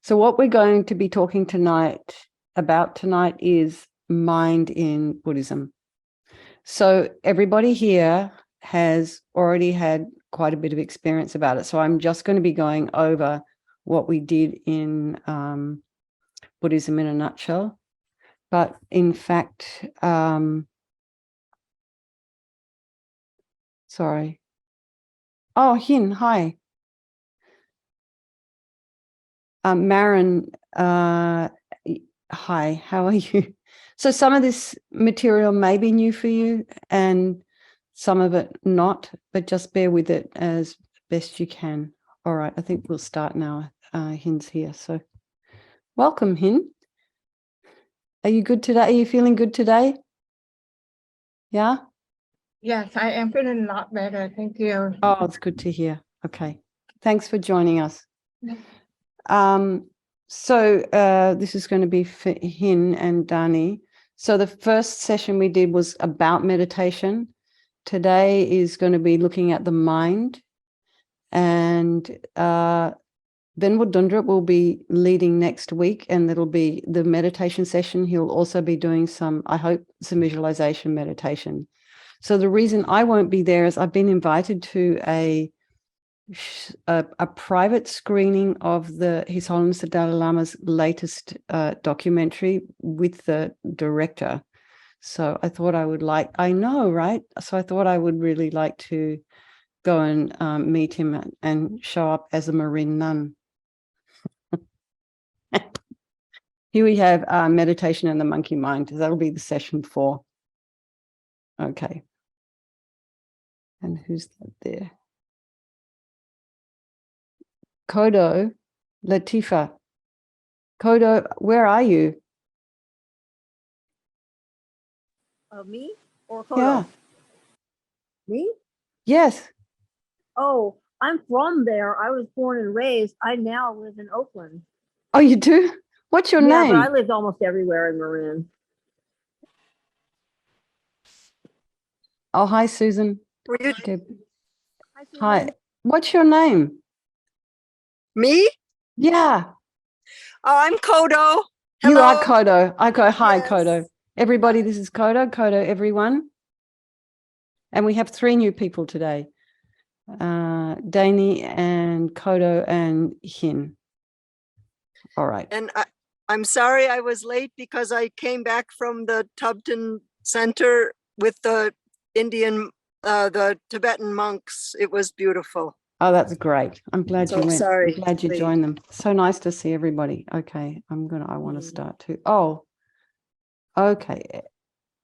So what we're going to be talking about tonight is mind in Buddhism. So everybody here has already had quite a bit of experience about it. So I'm just going to be going over what we did in Buddhism in a nutshell. But in fact, sorry. Oh, Hin, hi. Maren, hi, how are you? So some of this material may be new for you and some of it not, but just bear with it as best you can. All right, I think we'll start now. Hin's here. So welcome, Hin. Are you good today? Are you feeling good today? Yeah? Yes, I am feeling a lot better. Thank you. Oh, it's good to hear. Okay. Thanks for joining us. This is going to be for Hin and Dani. So the first session we did was about meditation. Today is going to be looking at the mind. And then Dundra will be leading next week, and it'll be the meditation session. He'll also be doing some visualization meditation. So the reason I won't be there is I've been invited to a private screening of His Holiness the Dalai Lama's latest documentary with the director. So I thought I know, right? So I thought I would really like to go and meet him and show up as a Marine nun. Here we have meditation and the monkey mind. That'll be the session 4. Okay. And who's that there? Kodo, Latifa. Kodo, where are you? Me or Kodo? Yeah. Me? Yes. Oh, I'm from there. I was born and raised. I now live in Oakland. Oh, you do? What's your name? Yeah, but I lived almost everywhere in Marin. Oh, hi, Susan. Okay. Hi, Susan. Hi. What's your name? Me? Yeah. Oh, I'm Kodo. Hello. You are Kodo. I go, hi, Yes. Kodo. Everybody, this is Kodo. Kodo, everyone. And we have 3 new people today. Dani and Kodo and Hin. All right. And I'm sorry I was late because I came back from the Tibetan Center with the the Tibetan monks. It was beautiful. Oh, that's great. I'm glad you went. Sorry. I'm glad you joined them. So nice to see everybody. Okay, I want to start too. Oh, okay.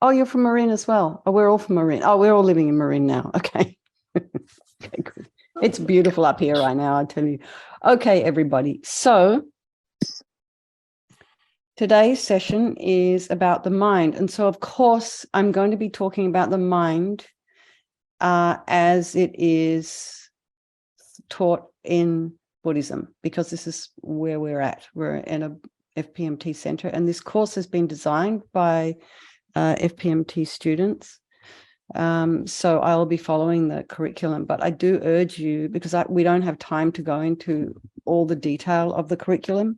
Oh, you're from Marin as well. Oh, we're all from Marin. Oh, we're all living in Marin now. Okay. Okay, good. It's beautiful up here right now, I tell you. Okay, everybody. So today's session is about the mind. And so, of course, I'm going to be talking about the mind as it is taught in Buddhism, because this is where we're at. We're in a FPMT center, and this course has been designed by FPMT students. So I'll be following the curriculum, but I do urge you, because we don't have time to go into all the detail of the curriculum,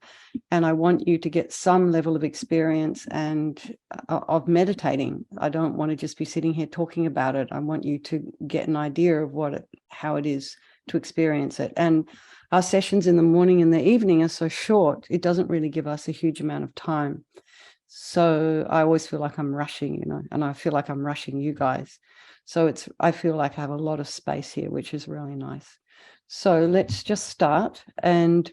and I want you to get some level of experience and of meditating. I don't want to just be sitting here talking about it. I want you to get an idea of how it is to experience it. And our sessions in the morning and the evening are so short, it doesn't really give us a huge amount of time. So I always feel like I'm rushing, and I feel like I'm rushing you guys. So I feel like I have a lot of space here, which is really nice. So let's just start. And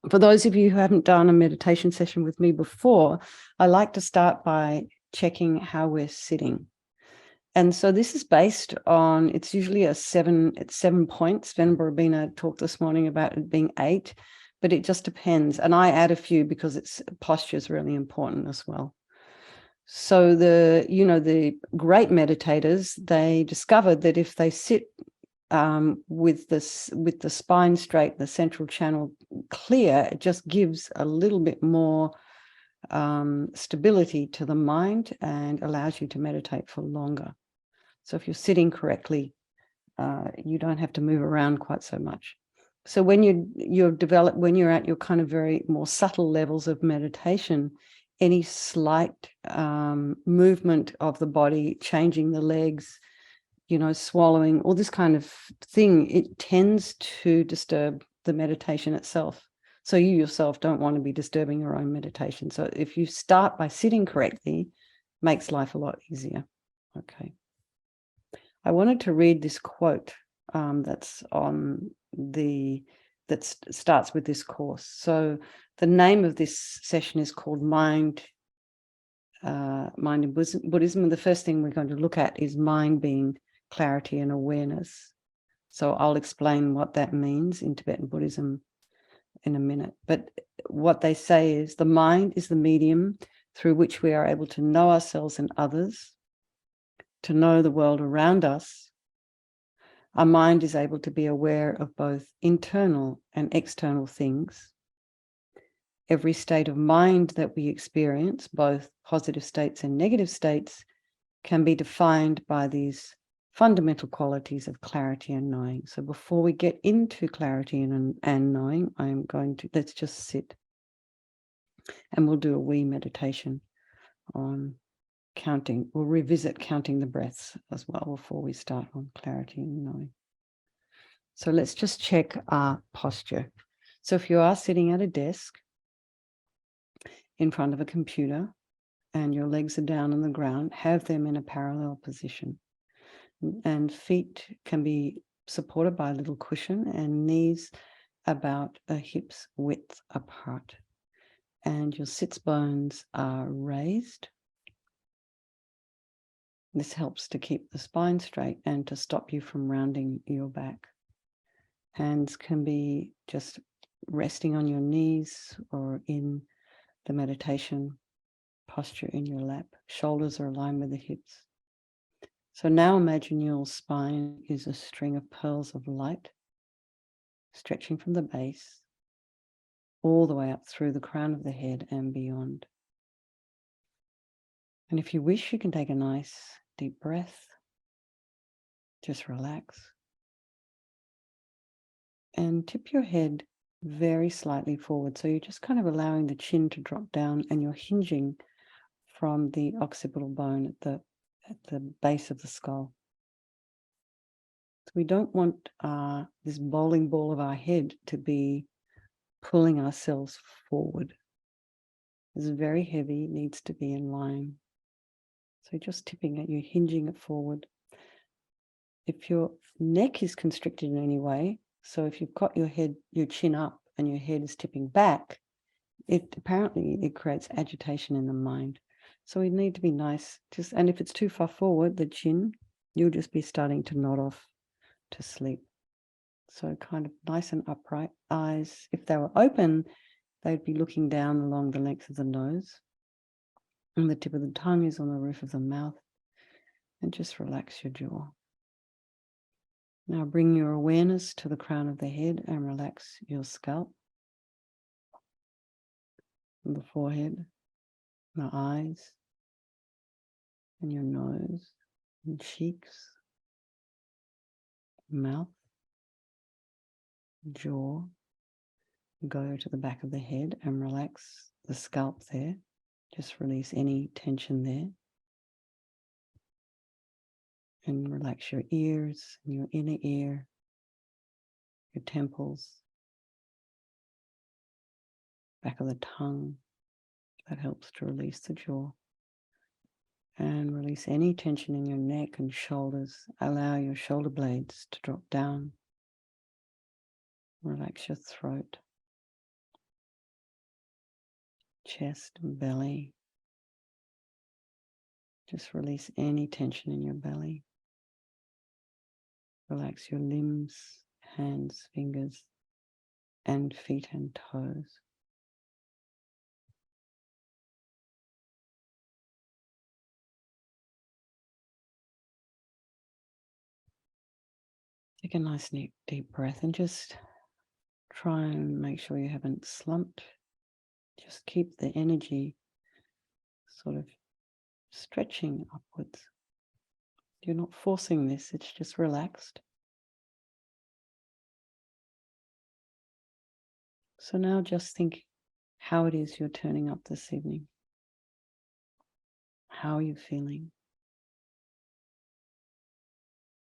for those of you who haven't done a meditation session with me before, I like to start by checking how we're sitting. And so this is based on, it's usually it's 7 points. Venerable talked this morning about it being 8, but it just depends. And I add a few because posture is really important as well. So the great meditators, they discovered that if they sit with the spine straight, the central channel clear, it just gives a little bit more stability to the mind and allows you to meditate for longer. So if you're sitting correctly, you don't have to move around quite so much. So when when you're at your kind of very more subtle levels of meditation, any slight movement of the body, changing the legs, swallowing, all this kind of thing, it tends to disturb the meditation itself. So you yourself don't want to be disturbing your own meditation. So if you start by sitting correctly, makes life a lot easier. Okay. I wanted to read this quote that's on that starts with this course. So the name of this session is called Mind in Buddhism. And the first thing we're going to look at is mind being clarity and awareness. So I'll explain what that means in Tibetan Buddhism in a minute. But what they say is the mind is the medium through which we are able to know ourselves and others, to know the world around us. Our mind is able to be aware of both internal and external things. Every state of mind that we experience, both positive states and negative states, can be defined by these fundamental qualities of clarity and knowing. So before we get into clarity and knowing, let's just sit. And we'll do a wee meditation on counting. We'll revisit counting the breaths as well before we start on clarity and knowing. So let's just check our posture. So if you are sitting at a desk in front of a computer and your legs are down on the ground, have them in a parallel position. And feet can be supported by a little cushion and knees about a hip's width apart. And your sits bones are raised. This helps to keep the spine straight and to stop you from rounding your back. Hands can be just resting on your knees or in the meditation posture in your lap. Shoulders are aligned with the hips. So now imagine your spine is a string of pearls of light stretching from the base all the way up through the crown of the head and beyond. And if you wish, you can take a nice deep breath. Just relax. And tip your head very slightly forward. So you're just kind of allowing the chin to drop down and you're hinging from the occipital bone at the base of the skull. So we don't want this bowling ball of our head to be pulling ourselves forward. This is very heavy, needs to be in line. So just tipping it, you're hinging it forward. If your neck is constricted in any way, so if you've got your chin up and your head is tipping back, it creates agitation in the mind. So we need to be nice. And if it's too far forward, the chin, you'll just be starting to nod off to sleep. So kind of nice and upright. Eyes, if they were open, they'd be looking down along the length of the nose. And the tip of the tongue is on the roof of the mouth. And just relax your jaw. Now bring your awareness to the crown of the head and relax your scalp, and the forehead, the eyes, and your nose, and cheeks, mouth, jaw. Go to the back of the head and relax the scalp there. Just release any tension there. And relax your ears and your inner ear, your temples, back of the tongue. That helps to release the jaw. And release any tension in your neck and shoulders. Allow your shoulder blades to drop down. Relax your throat, chest and belly. Just release any tension in your belly. Relax your limbs, hands, fingers, and feet and toes. Take a nice deep breath and just try and make sure you haven't slumped. Just keep the energy sort of stretching upwards. You're not forcing this, it's just relaxed. So now just think how it is you're turning up this evening. How are you feeling?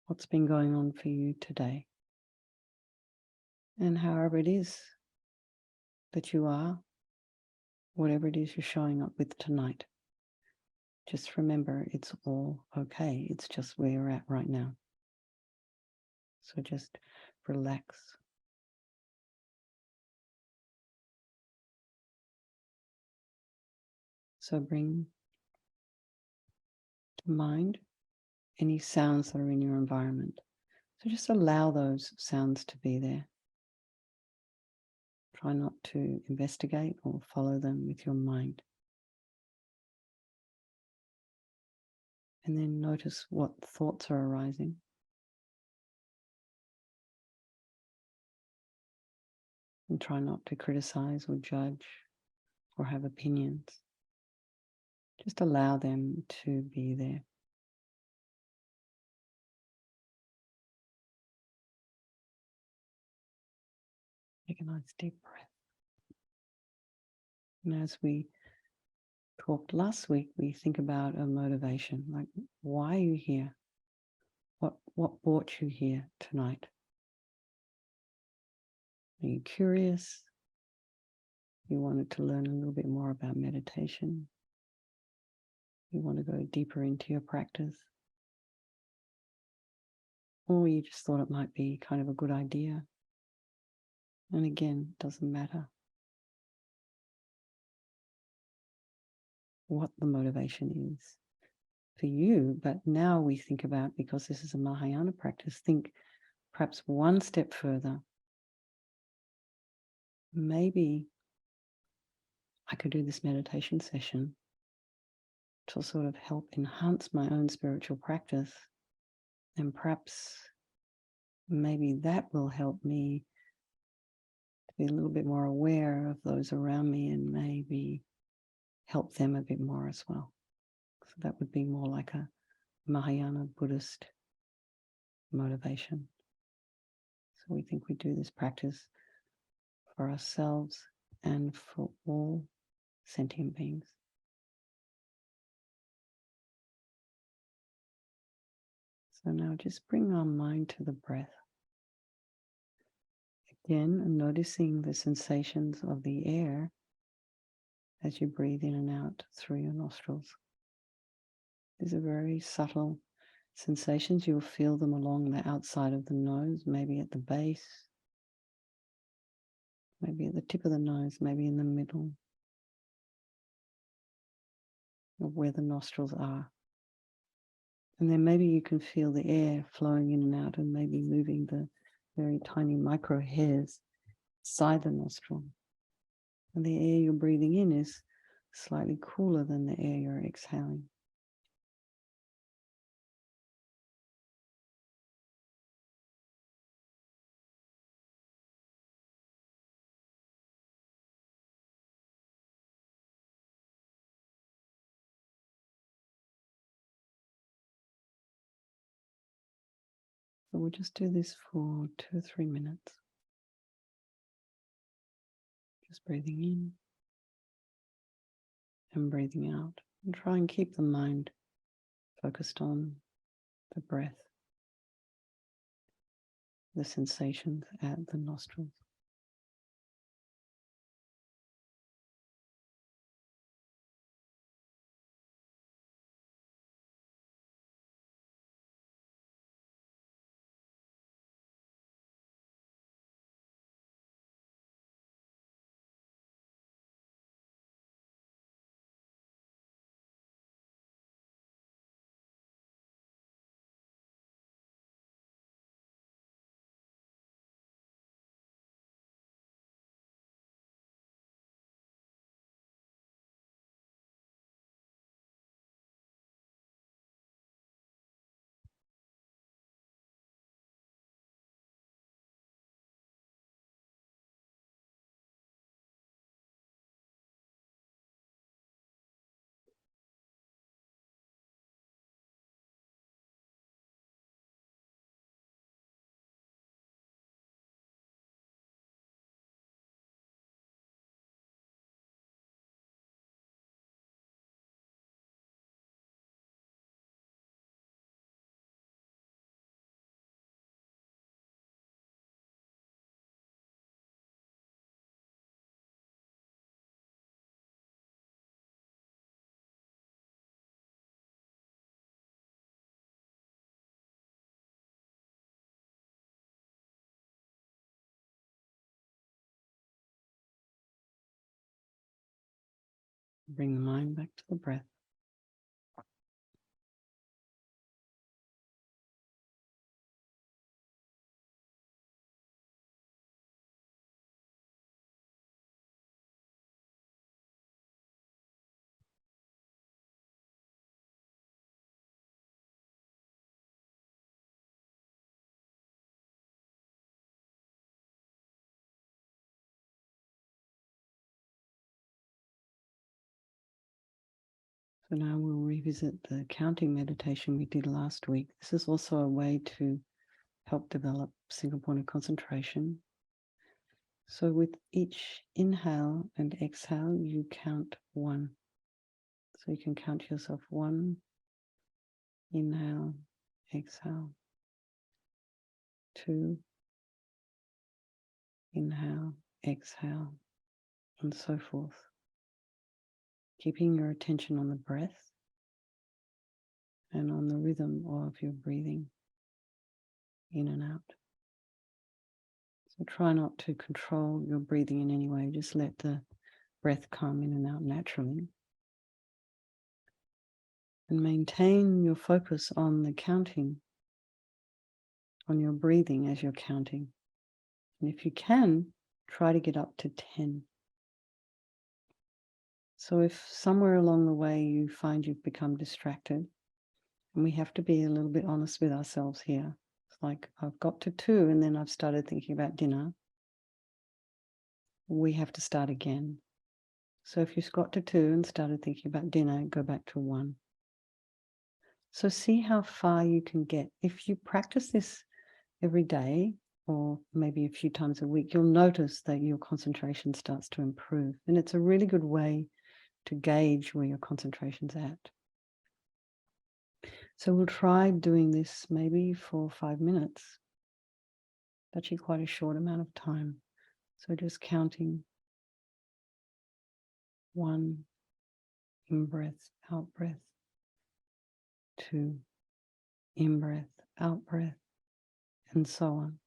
What's been going on for you today? And however it is that you are, whatever it is you're showing up with tonight, just remember it's all okay. It's just where you're at right now. So just relax. So bring to mind any sounds that are in your environment. So just allow those sounds to be there. Try not to investigate or follow them with your mind. And then notice what thoughts are arising. And try not to criticize or judge or have opinions. Just allow them to be there. Take a nice deep breath. And as we talked last week, we think about a motivation, like why are you here? What brought you here tonight? Are you curious? You wanted to learn a little bit more about meditation? You want to go deeper into your practice? Or you just thought it might be kind of a good idea? And again, it doesn't matter what the motivation is for you, but now we think about, because this is a Mahayana practice, think perhaps one step further. Maybe I could do this meditation session to sort of help enhance my own spiritual practice, and perhaps maybe that will help me to be a little bit more aware of those around me and maybe help them a bit more as well. So that would be more like a Mahayana Buddhist motivation. So we think we do this practice for ourselves and for all sentient beings. So now just bring our mind to the breath. Again, noticing the sensations of the air as you breathe in and out through your nostrils. These are very subtle sensations. You'll feel them along the outside of the nose, maybe at the base, maybe at the tip of the nose, maybe in the middle of where the nostrils are. And then maybe you can feel the air flowing in and out and maybe moving the very tiny micro hairs inside the nostril. And the air you're breathing in is slightly cooler than the air you're exhaling. So we'll just do this for 2 or 3 minutes. Just breathing in and breathing out. And try and keep the mind focused on the breath, the sensations at the nostrils. Bring the mind back to the breath. So now we'll revisit the counting meditation we did last week. This is also a way to help develop single point of concentration. So with each inhale and exhale, you count 1. So you can count yourself 1, inhale, exhale, 2, inhale, exhale, and so forth. Keeping your attention on the breath and on the rhythm of your breathing in and out. So try not to control your breathing in any way. Just let the breath come in and out naturally. And maintain your focus on the counting, on your breathing as you're counting. And if you can, try to get up to 10. So if somewhere along the way you find you've become distracted, and we have to be a little bit honest with ourselves here. It's like I've got to 2 and then I've started thinking about dinner. We have to start again. So if you've got to 2 and started thinking about dinner, go back to 1. So see how far you can get. If you practice this every day, or maybe a few times a week, you'll notice that your concentration starts to improve. And it's a really good way to gauge where your concentration's at. So we'll try doing this maybe for 5 minutes. It's actually quite a short amount of time. So just counting 1, in-breath, out-breath, 2, in-breath, out-breath, and so on.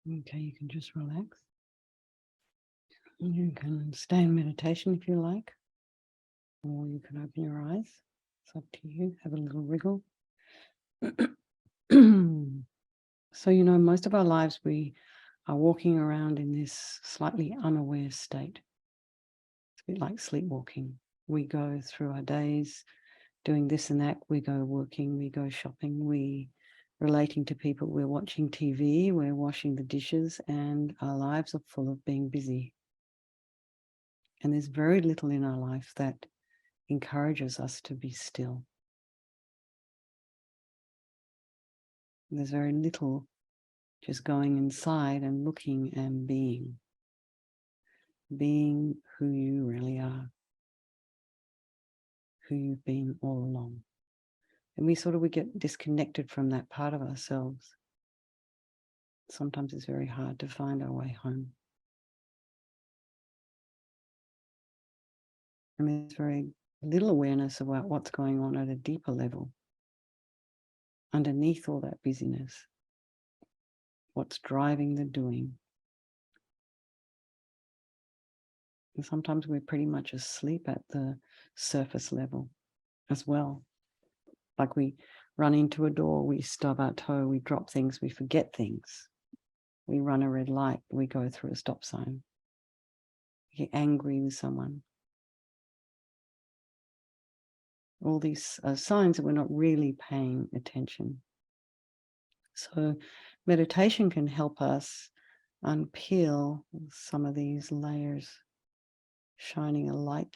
Okay, you can just relax. You can stay in meditation if you like, or you can open your eyes. It's up to you. Have a little wriggle. So, most of our lives we are walking around in this slightly unaware state. It's a bit like sleepwalking. We go through our days doing this and that. We go working, we go shopping, we relating to people, we're watching TV, we're washing the dishes, and our lives are full of being busy. And there's very little in our life that encourages us to be still. There's very little just going inside and looking and being who you really are, who you've been all along. And we get disconnected from that part of ourselves. Sometimes it's very hard to find our way home. And there's very little awareness about what's going on at a deeper level, underneath all that busyness. What's driving the doing. And sometimes we're pretty much asleep at the surface level as well. Like we run into a door, we stub our toe, we drop things, we forget things. We run a red light, we go through a stop sign. We get angry with someone. All these are signs that we're not really paying attention. So meditation can help us unpeel some of these layers, shining a light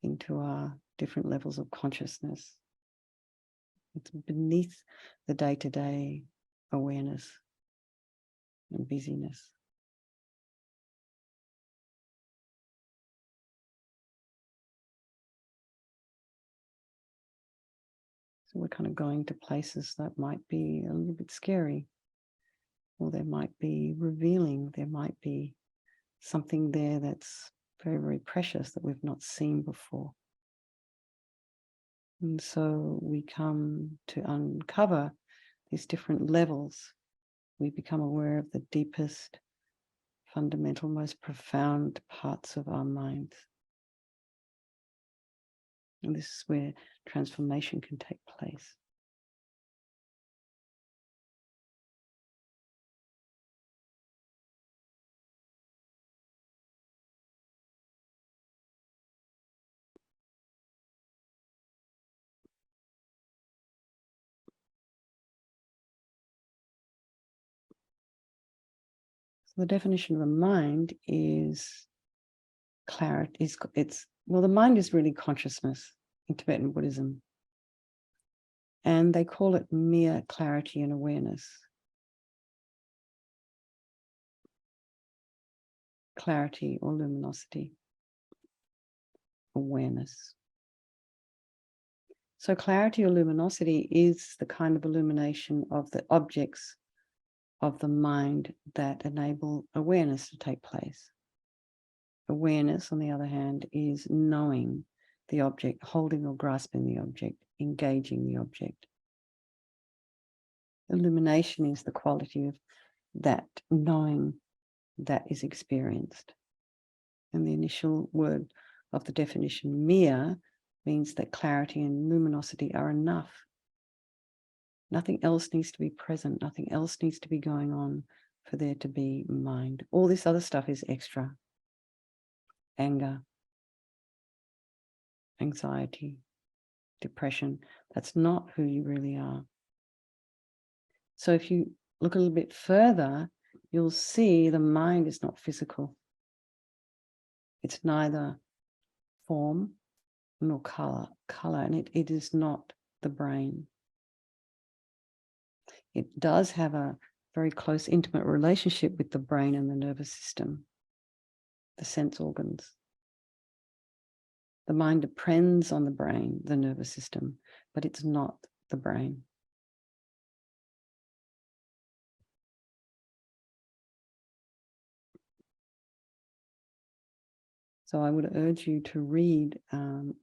into our different levels of consciousness. It's beneath the day-to-day awareness and busyness. So we're kind of going to places that might be a little bit scary, or they might be revealing. There might be something there that's very, very precious that we've not seen before. And so we come to uncover these different levels. We become aware of the deepest, fundamental, most profound parts of our minds. And this is where transformation can take place. So the definition of a mind is clarity. The mind is really consciousness in Tibetan Buddhism. And they call it mere clarity and awareness. Clarity or luminosity. Awareness. So clarity or luminosity is the kind of illumination of the objects of the mind that enable awareness to take place. Awareness, on the other hand, is knowing the object, holding or grasping the object, engaging the object. Illumination is the quality of that knowing that is experienced. And the initial word of the definition, mere, means that clarity and luminosity are enough. Nothing else needs to be present. Nothing else needs to be going on for there to be mind. All this other stuff is extra. Anger, anxiety, depression. That's not who you really are. So if you look a little bit further, you'll see the mind is not physical. It's neither form nor color, and it is not the brain. It does have a very close, intimate relationship with the brain and the nervous system, the sense organs. The mind depends on the brain, the nervous system, but it's not the brain. So I would urge you to read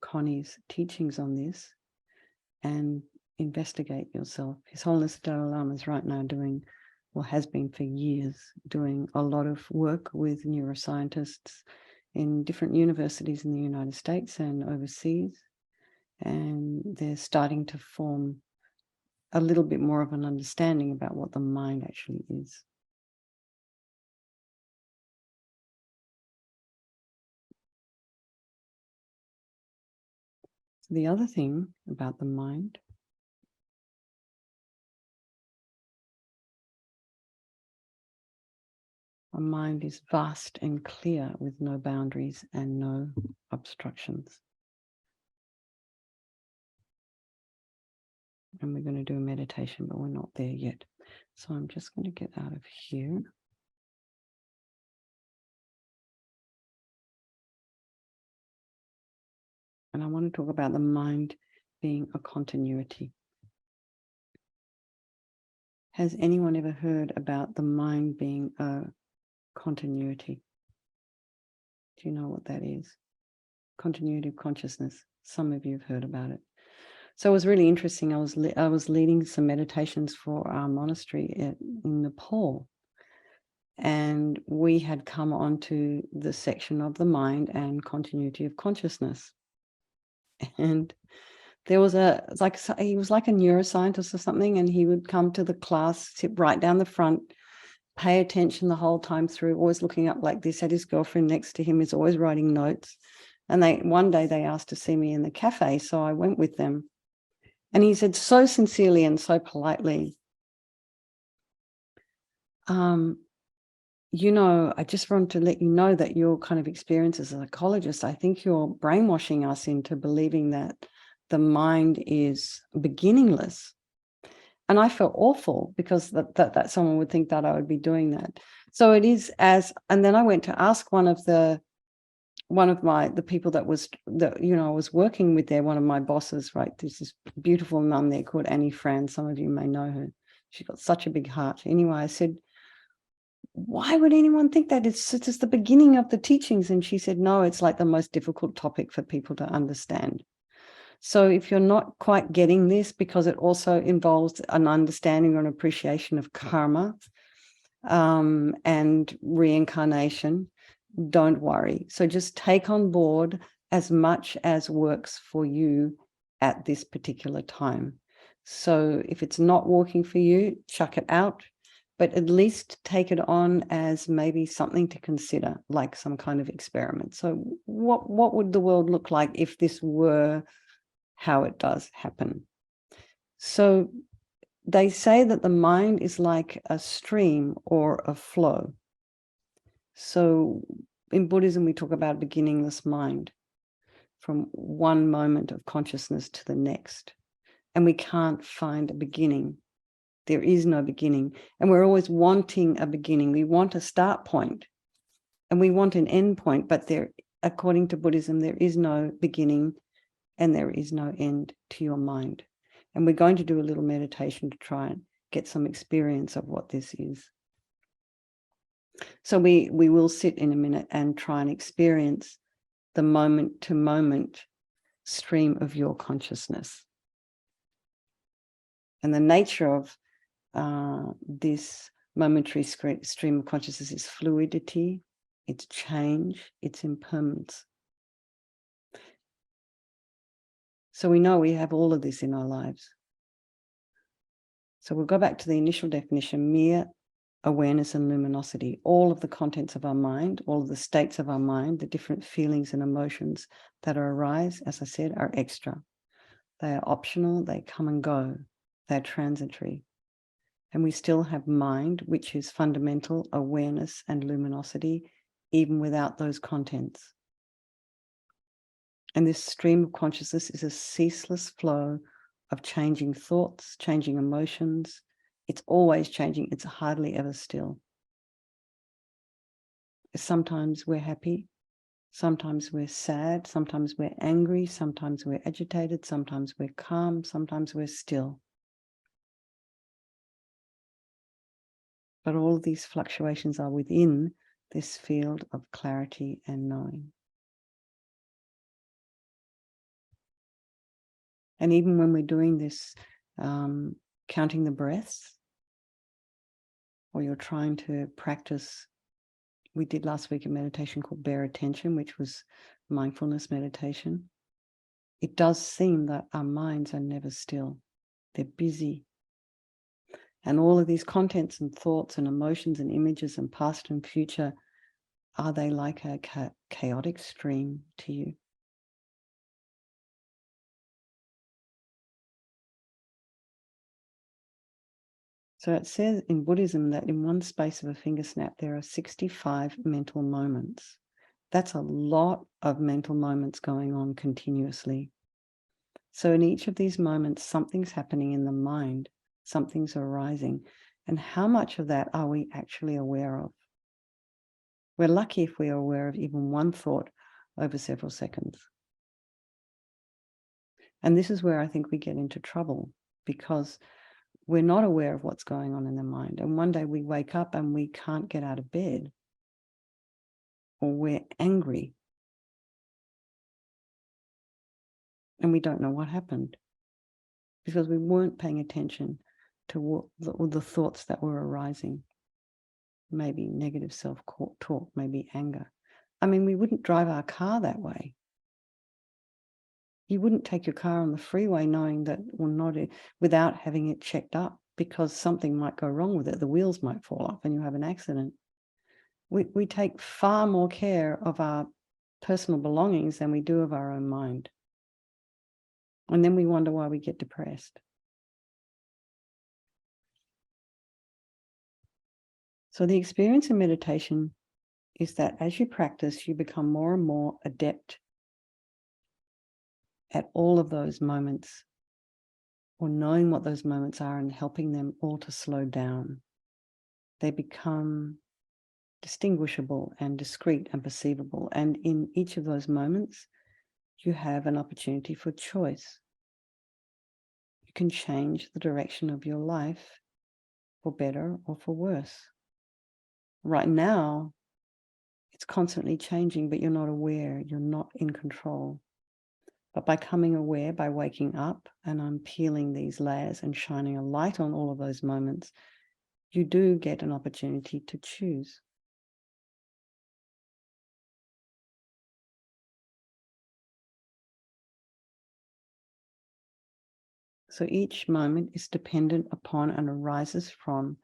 Connie's teachings on this and investigate yourself. His Holiness the Dalai Lama is right now doing well, has been for years, doing a lot of work with neuroscientists in different universities in the United States and overseas. And they're starting to form a little bit more of an understanding about what the mind actually is. So the other thing about the mind mind is vast and clear with no boundaries and no obstructions. And we're going to do a meditation, but we're not there yet. So I'm just going to get out of here. And I want to talk about the mind being a continuity. Has anyone ever heard about the mind being a continuity? Do you know what that is? Continuity of consciousness. Some of you have heard about it. So it was really interesting. I was leading some meditations for our monastery in Nepal. And we had come onto the section of the mind and continuity of consciousness. And there was he was like a neuroscientist or something, and he would come to the class, sit right down the front, pay attention the whole time through, always looking up like this, had his girlfriend next to him, is always writing notes. And one day they asked to see me in the cafe, so I went with them. And he said so sincerely and so politely, you know, I just want to let you know that your kind of experience as a psychologist, I think you're brainwashing us into believing that the mind is beginningless. And I felt awful because that someone would think that I would be doing that. So it is and then I went to ask one of the people that I was working with there, one of my bosses, right? There's this beautiful nun there called Annie Fran. Some of you may know her. She got such a big heart. Anyway, I said, why would anyone think that it's just the beginning of the teachings? And she said, no, it's like the most difficult topic for people to understand. So if you're not quite getting this, because it also involves an understanding or an appreciation of karma and reincarnation, don't worry. So just take on board as much as works for you at this particular time. So if it's not working for you, chuck it out, but at least take it on as maybe something to consider, like some kind of experiment. So what would the world look like if this were how it does happen? So they say that the mind is like a stream or a flow. So in Buddhism, we talk about beginningless mind, from one moment of consciousness to the next. And we can't find a beginning. There is no beginning. And we're always wanting a beginning. We want a start point and we want an end point, but according to Buddhism, there is no beginning and there is no end to your mind. And we're going to do a little meditation to try and get some experience of what this is. So we will sit in a minute and try and experience the moment to moment stream of your consciousness. And the nature of this momentary stream of consciousness is fluidity, it's change, it's impermanence. So we know we have all of this in our lives. So we'll go back to the initial definition: mere awareness and luminosity. All of the contents of our mind, all of the states of our mind, the different feelings and emotions that arise, as I said, are extra. They are optional, they come and go, they're transitory. And we still have mind, which is fundamental awareness and luminosity, even without those contents. And this stream of consciousness is a ceaseless flow of changing thoughts, changing emotions. It's always changing. It's hardly ever still. Sometimes we're happy. Sometimes we're sad. Sometimes we're angry. Sometimes we're agitated. Sometimes we're calm. Sometimes we're still. But all of these fluctuations are within this field of clarity and knowing. And even when we're doing this, counting the breaths, or you're trying to practice. We did last week a meditation called Bare Attention, which was mindfulness meditation. It does seem that our minds are never still. They're busy. And all of these contents and thoughts and emotions and images and past and future, are they like a chaotic stream to you? So it says in Buddhism that in one space of a finger snap, there are 65 mental moments. That's a lot of mental moments going on continuously. So in each of these moments, something's happening in the mind, something's arising. And how much of that are we actually aware of? We're lucky if we are aware of even one thought over several seconds. And this is where I think we get into trouble, because we're not aware of what's going on in the mind. And one day we wake up and we can't get out of bed, or we're angry and we don't know what happened because we weren't paying attention to what the thoughts that were arising. Maybe negative self-talk, maybe anger. I mean, we wouldn't drive our car that way. You wouldn't take your car on the freeway knowing that, or not, without having it checked up, because something might go wrong with it. The wheels might fall off and you have an accident. We take far more care of our personal belongings than we do of our own mind. And then we wonder why we get depressed. So the experience in meditation is that as you practice, you become more and more adept at all of those moments, or knowing what those moments are and helping them all to slow down. They become distinguishable and discrete and perceivable. And in each of those moments, you have an opportunity for choice. You can change the direction of your life for better or for worse. Right now, it's constantly changing, but you're not aware, you're not in control. But by coming aware, by waking up and unpeeling these layers and shining a light on all of those moments, you do get an opportunity to choose. So each moment is dependent upon and arises from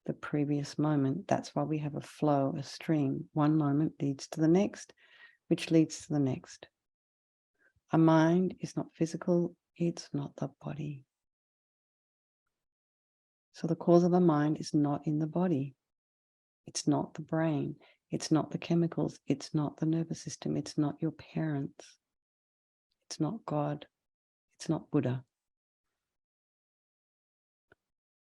the previous moment. That's why we have a flow, a stream. One moment leads to the next, which leads to the next. A mind is not physical, it's not the body. So the cause of a mind is not in the body. It's not the brain. It's not the chemicals. It's not the nervous system. It's not your parents. It's not God. It's not Buddha.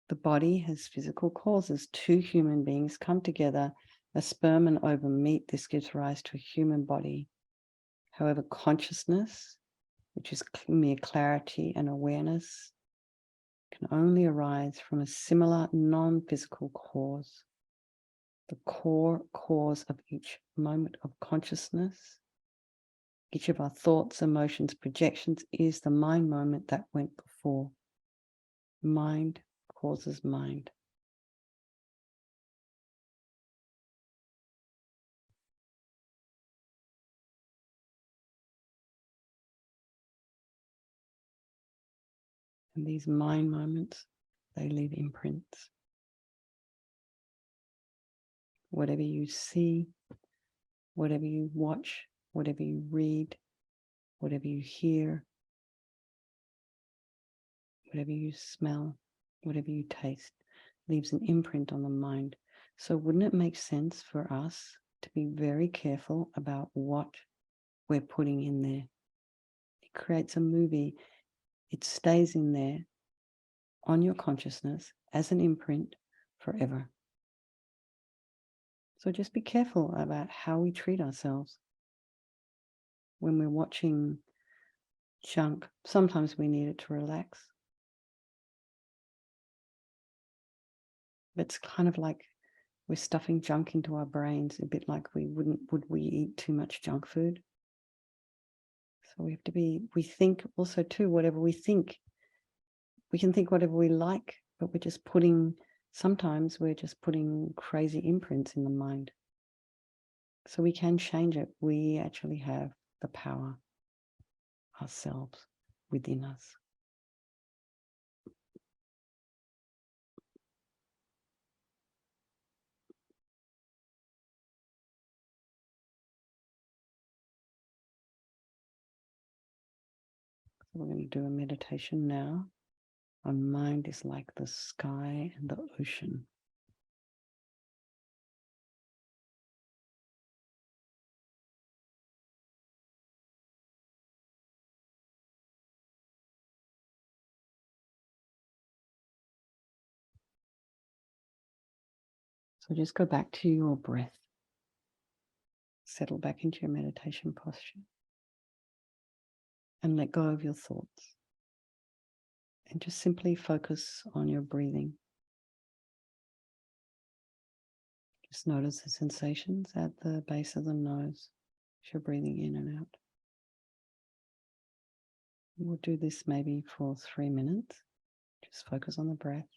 The body has physical causes. Two human beings come together, a sperm and ovum meet. This gives rise to a human body. However, consciousness, which is mere clarity and awareness, can only arise from a similar non-physical cause. The core cause of each moment of consciousness, each of our thoughts, emotions, projections, is the mind moment that went before. Mind causes mind. And these mind moments, they leave imprints. Whatever you see, whatever you watch, whatever you read, whatever you hear, whatever you smell, whatever you taste, leaves an imprint on the mind. So wouldn't it make sense for us to be very careful about what we're putting in there? It creates a movie. It stays in there on your consciousness as an imprint forever. So just be careful about how we treat ourselves when we're watching junk. Sometimes we need it to relax. But it's kind of like we're stuffing junk into our brains, a bit like would we eat too much junk food? So we think also too, whatever we think, we can think whatever we like, but we're just putting Sometimes we're just putting crazy imprints in the mind. So we can change it. We actually have the power ourselves within us. So we're going to do a meditation now. Our mind is like the sky and the ocean. So just go back to your breath. Settle back into your meditation posture. And let go of your thoughts. And just simply focus on your breathing. Just notice the sensations at the base of the nose as you're breathing in and out. We'll do this maybe for 3 minutes. Just focus on the breath.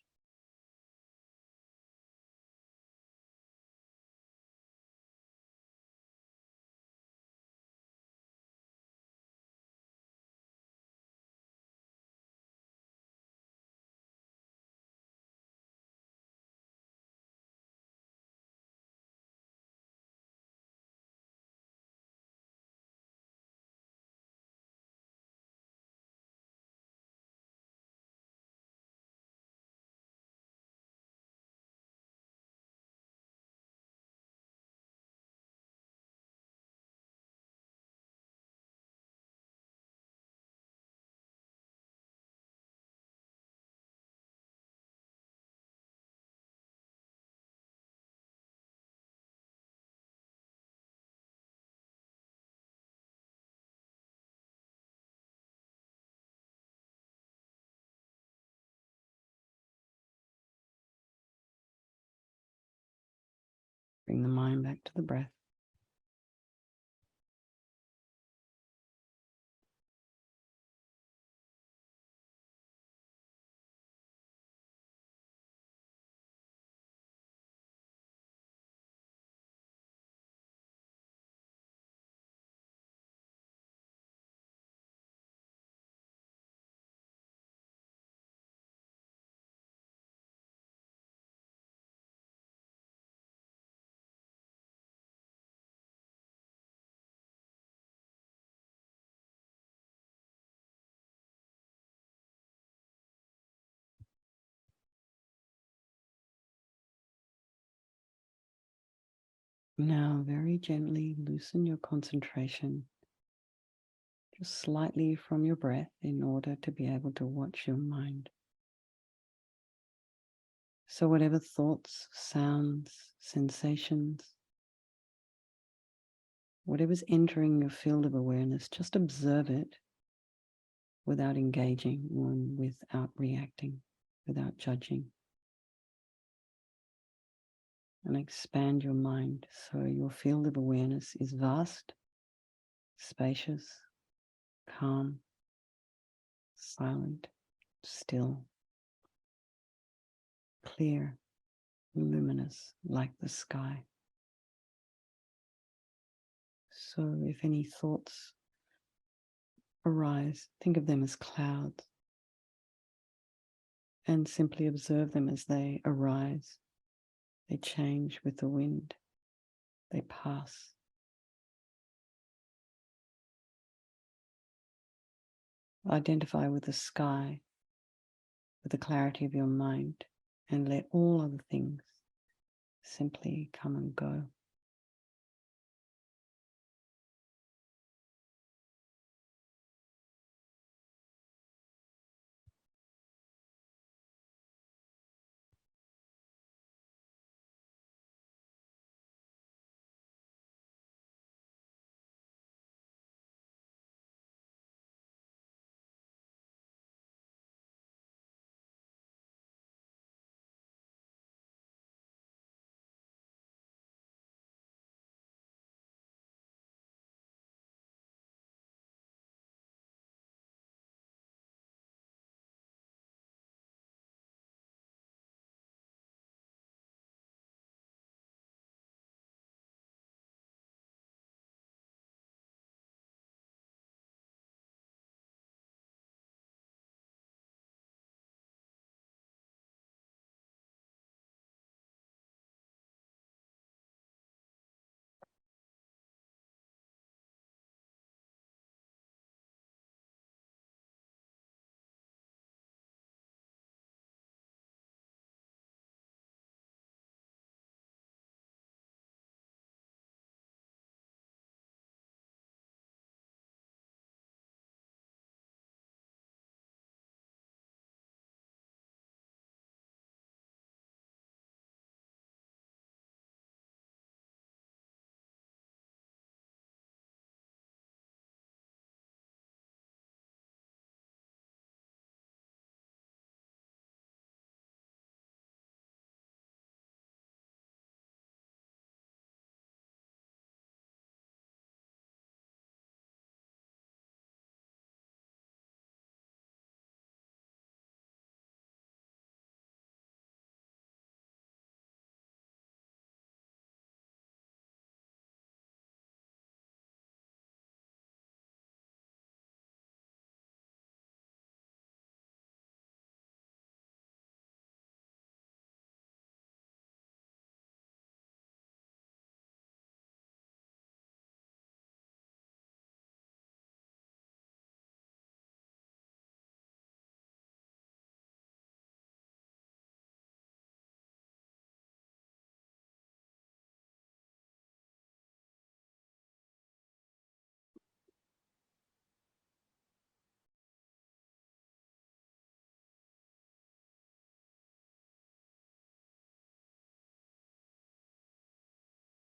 Bring the mind back to the breath. Now very gently loosen your concentration just slightly from your breath in order to be able to watch your mind. So whatever thoughts, sounds, sensations, whatever's entering your field of awareness, just observe it without engaging and without reacting, without judging. And expand your mind so your field of awareness is vast, spacious, calm, silent, still, clear, luminous like the sky. So if any thoughts arise, think of them as clouds and simply observe them as they arise. They change with the wind. They pass. Identify with the sky, with the clarity of your mind, and let all other things simply come and go.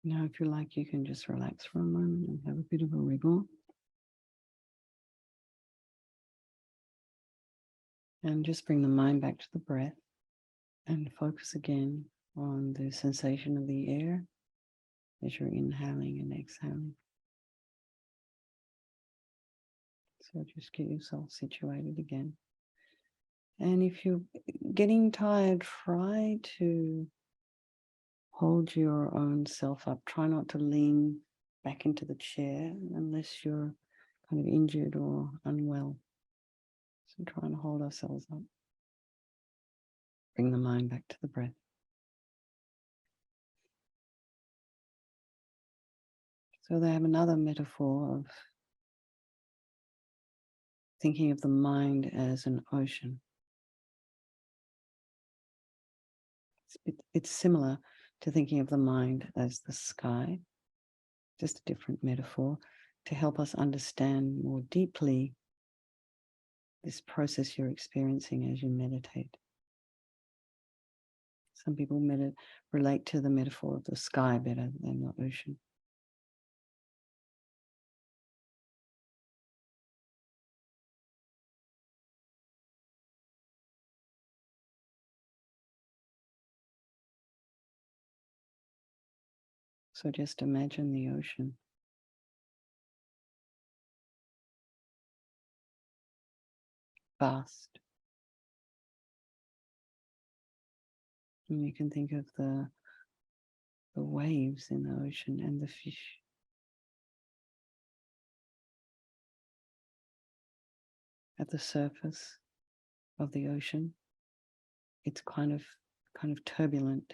Now, if you like, you can just relax for a moment and have a bit of a wriggle. And just bring the mind back to the breath and focus again on the sensation of the air as you're inhaling and exhaling. So just get yourself situated again. And if you're getting tired, try to hold your own self up. Try not to lean back into the chair unless you're kind of injured or unwell. So try and hold ourselves up. Bring the mind back to the breath. So they have another metaphor of thinking of the mind as an ocean. It's similar to thinking of the mind as the sky, just a different metaphor to help us understand more deeply this process you're experiencing as you meditate. Some people relate to the metaphor of the sky better than the ocean. So just imagine the ocean. Vast. And you can think of the waves in the ocean and the fish. At the surface of the ocean, it's kind of turbulent.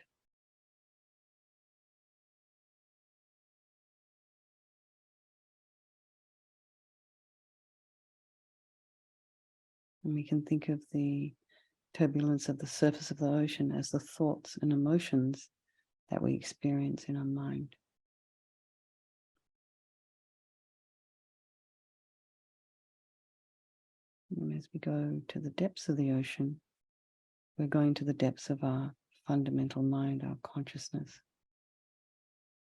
And we can think of the turbulence of the surface of the ocean as the thoughts and emotions that we experience in our mind. And as we go to the depths of the ocean, we're going to the depths of our fundamental mind, our consciousness.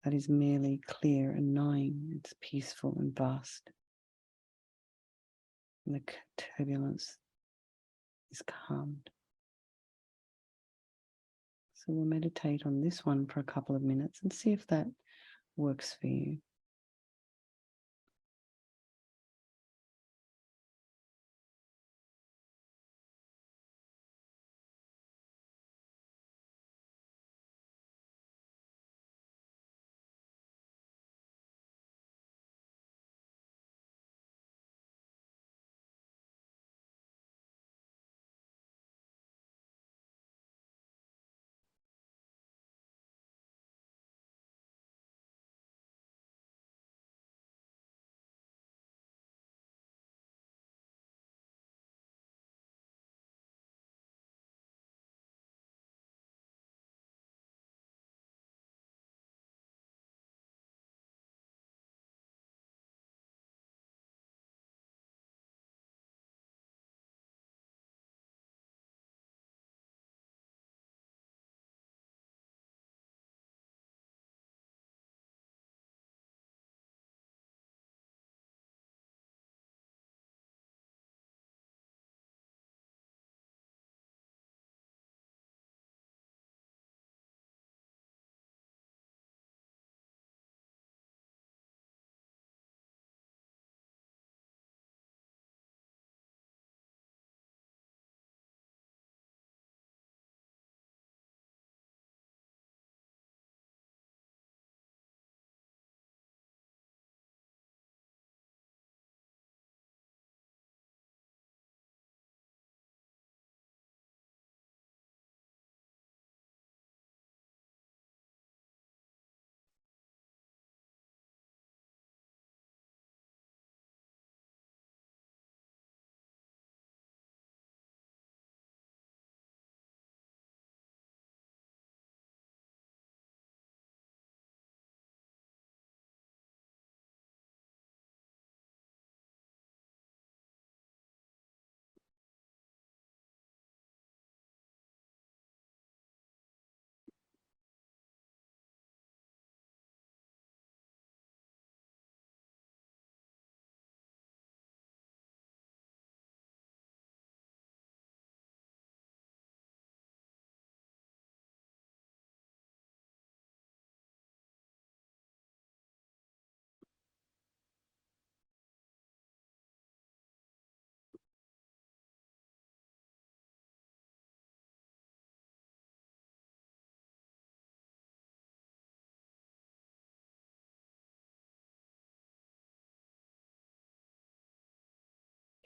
That is merely clear and knowing. It's peaceful and vast. And the turbulence is calmed. So we'll meditate on this one for a couple of minutes and see if that works for you.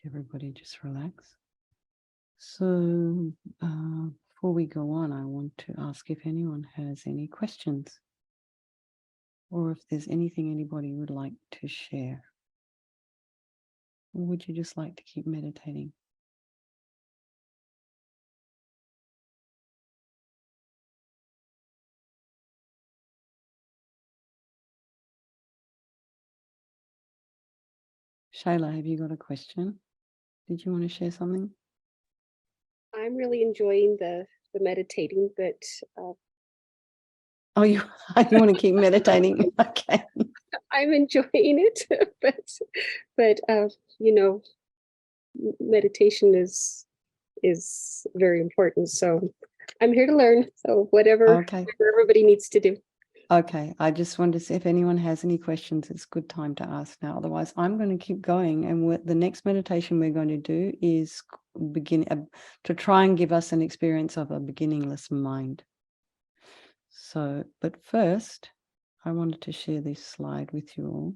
Everybody just relax. So before we go on, I want to ask if anyone has any questions or if there's anything anybody would like to share. Or would you just like to keep meditating? Shayla, have you got a question? Did you want to share something? I'm really enjoying the meditating, but Oh, you want to keep meditating? Okay. I'm enjoying it. but you know, meditation is very important. So I'm here to learn. So whatever everybody needs to do. Okay, I just wanted to see if anyone has any questions. It's a good time to ask now. Otherwise, I'm going to keep going. And the next meditation we're going to do is begin to try and give us an experience of a beginningless mind. So, but first, I wanted to share this slide with you all.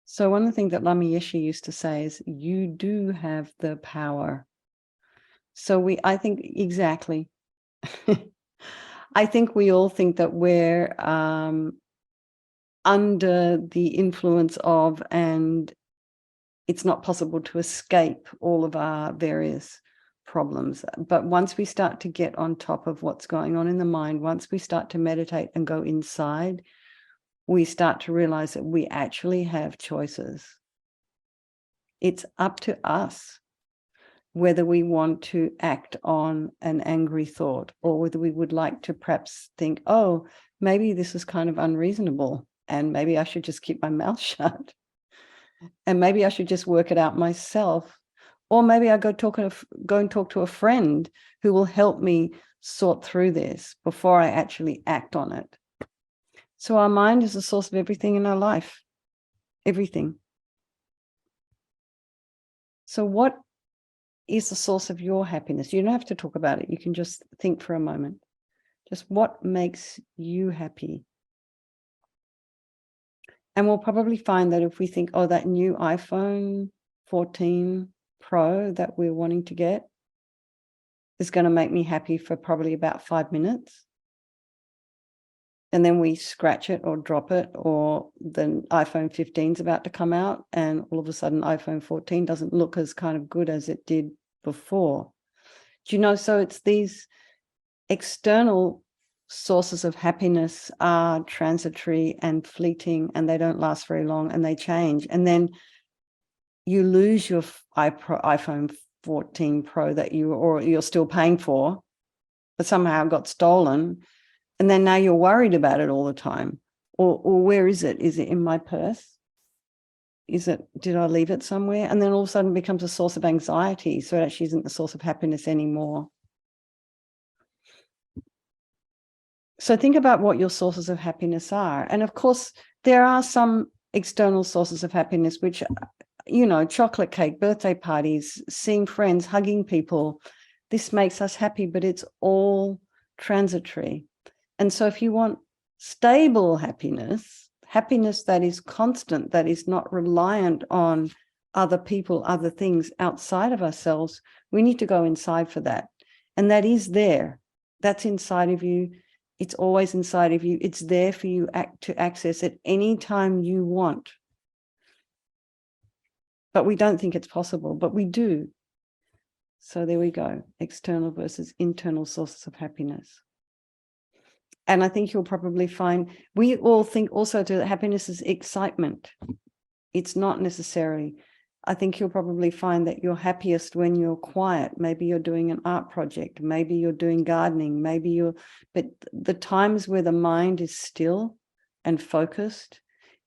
So one of the things that Lama Yeshe used to say is, you do have the power. So I think exactly. I think we all think that we're under the influence of, and it's not possible to escape all of our various problems. But once we start to get on top of what's going on in the mind, once we start to meditate and go inside, we start to realize that we actually have choices. It's up to us whether we want to act on an angry thought or whether we would like to perhaps think, oh, maybe this is kind of unreasonable and maybe I should just keep my mouth shut. And maybe I should just work it out myself. Or maybe I go and talk to a friend who will help me sort through this before I actually act on it. So our mind is the source of everything in our life. Everything. So what is the source of your happiness? You don't have to talk about it. You can just think for a moment. Just what makes you happy? And we'll probably find that if we think, oh, that new iPhone 14 Pro that we're wanting to get is going to make me happy for probably about 5 minutes. And then we scratch it or drop it, or the iPhone 15 is about to come out and all of a sudden iPhone 14 doesn't look as kind of good as it did before. Do you know, so it's these external sources of happiness are transitory and fleeting, and they don't last very long and they change. And then you lose your iPhone 14 Pro that you're still paying for, but somehow got stolen. And then now you're worried about it all the time. Or where is it? Is it in my purse? Did I leave it somewhere? And then all of a sudden it becomes a source of anxiety. So it actually isn't the source of happiness anymore. So think about what your sources of happiness are. And of course, there are some external sources of happiness, which, you know, chocolate cake, birthday parties, seeing friends, hugging people. This makes us happy, but it's all transitory. And so if you want stable happiness, happiness that is constant, that is not reliant on other people, other things outside of ourselves, we need to go inside for that. And that is there. That's inside of you. It's always inside of you. It's there for you to access at any time you want. But we don't think it's possible, but we do. So there we go. External versus internal sources of happiness. And I think you'll probably find, we all think also that happiness is excitement. It's not necessarily. I think you'll probably find that you're happiest when you're quiet. Maybe you're doing an art project. Maybe you're doing gardening. But the times where the mind is still and focused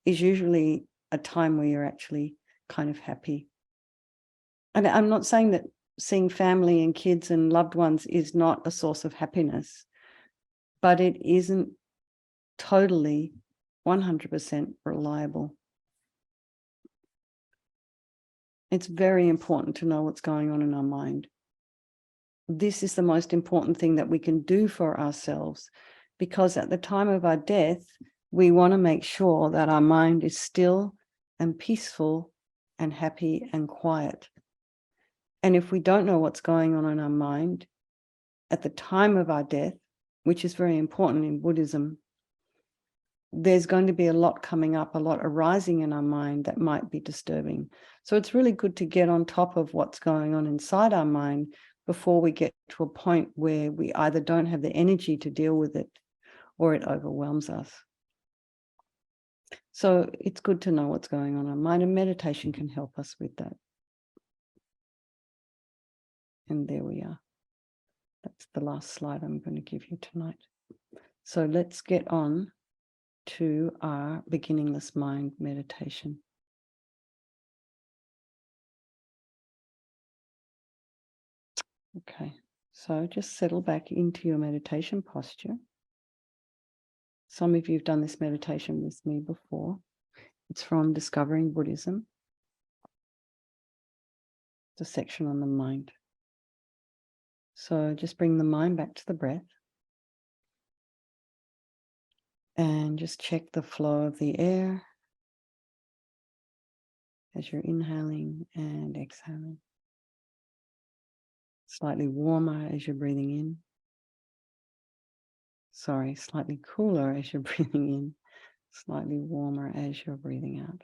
is usually a time where you're actually kind of happy. And I'm not saying that seeing family and kids and loved ones is not a source of happiness, but it isn't totally 100% reliable. It's very important to know what's going on in our mind. this is the most important thing that we can do for ourselves, because at the time of our death, we want to make sure that our mind is still and peaceful and happy and quiet. And if we don't know what's going on in our mind at the time of our death, which is very important in Buddhism, there's going to be a lot coming up, a lot arising in our mind that might be disturbing. So it's really good to get on top of what's going on inside our mind before we get to a point where we either don't have the energy to deal with it or it overwhelms us. So it's good to know what's going on in our mind, and meditation can help us with that. And there we are. That's the last slide I'm going to give you tonight. So let's get on to our beginningless mind meditation. Okay, so just settle back into your meditation posture. Some of you have done this meditation with me before. It's from Discovering Buddhism, the section on the mind. So just bring the mind back to the breath and just check the flow of the air as you're inhaling and exhaling. Slightly warmer as you're breathing in. Sorry, slightly cooler as you're breathing in. Slightly warmer as you're breathing out.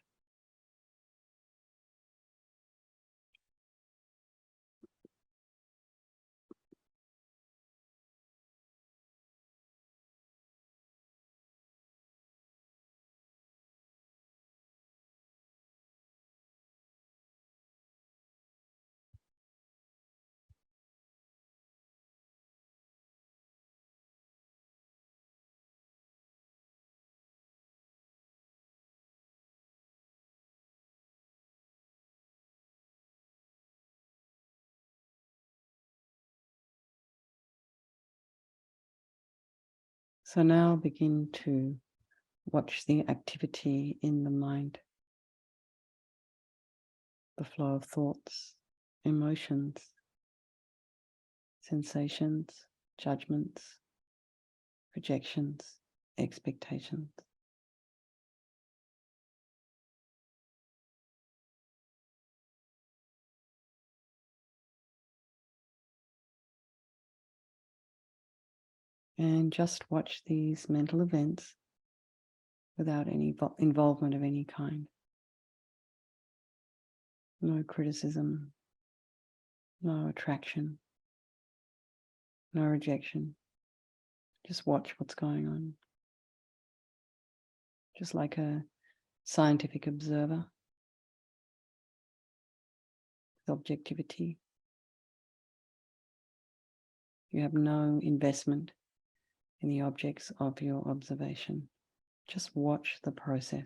So now begin to watch the activity in the mind, the flow of thoughts, emotions, sensations, judgments, projections, expectations. And just watch these mental events without any involvement of any kind. No criticism, no attraction, no rejection. Just watch what's going on. Just like a scientific observer with objectivity. You have no investment in the objects of your observation. Just watch the process.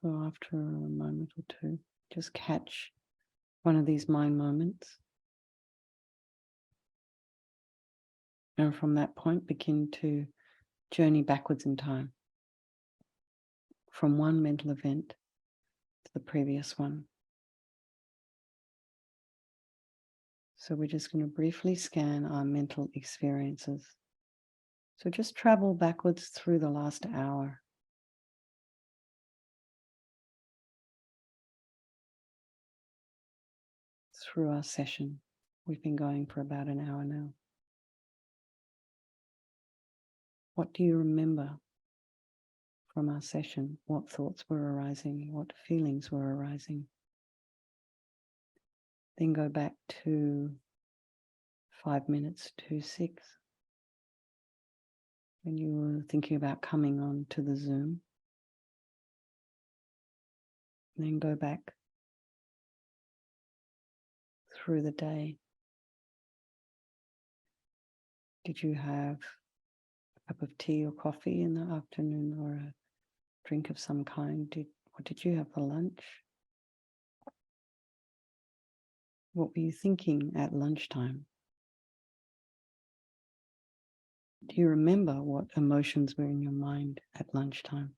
So after a moment or two, just catch one of these mind moments. And from that point, begin to journey backwards in time, from one mental event to the previous one. So we're just going to briefly scan our mental experiences. So just travel backwards through the last hour. Through our session. We've been going for about an hour now. What do you remember from our session? What thoughts were arising? What feelings were arising? Then go back to 5 minutes to 6 when you were thinking about coming on to the Zoom. Then go back through the day. Did you have a cup of tea or coffee in the afternoon, or a drink of some kind? What did you have for lunch? What were you thinking at lunchtime? Do you remember what emotions were in your mind at lunchtime?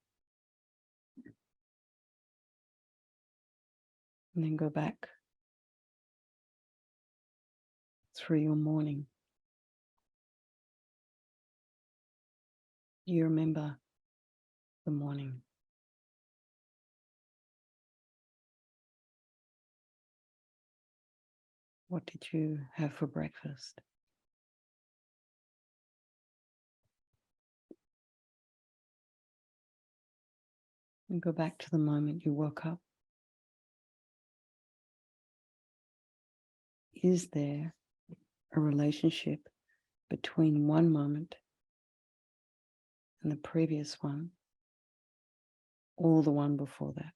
And then go back through your morning. Do you remember the morning? What did you have for breakfast? And go back to the moment you woke up. Is there a relationship between one moment and the previous one, or the one before that?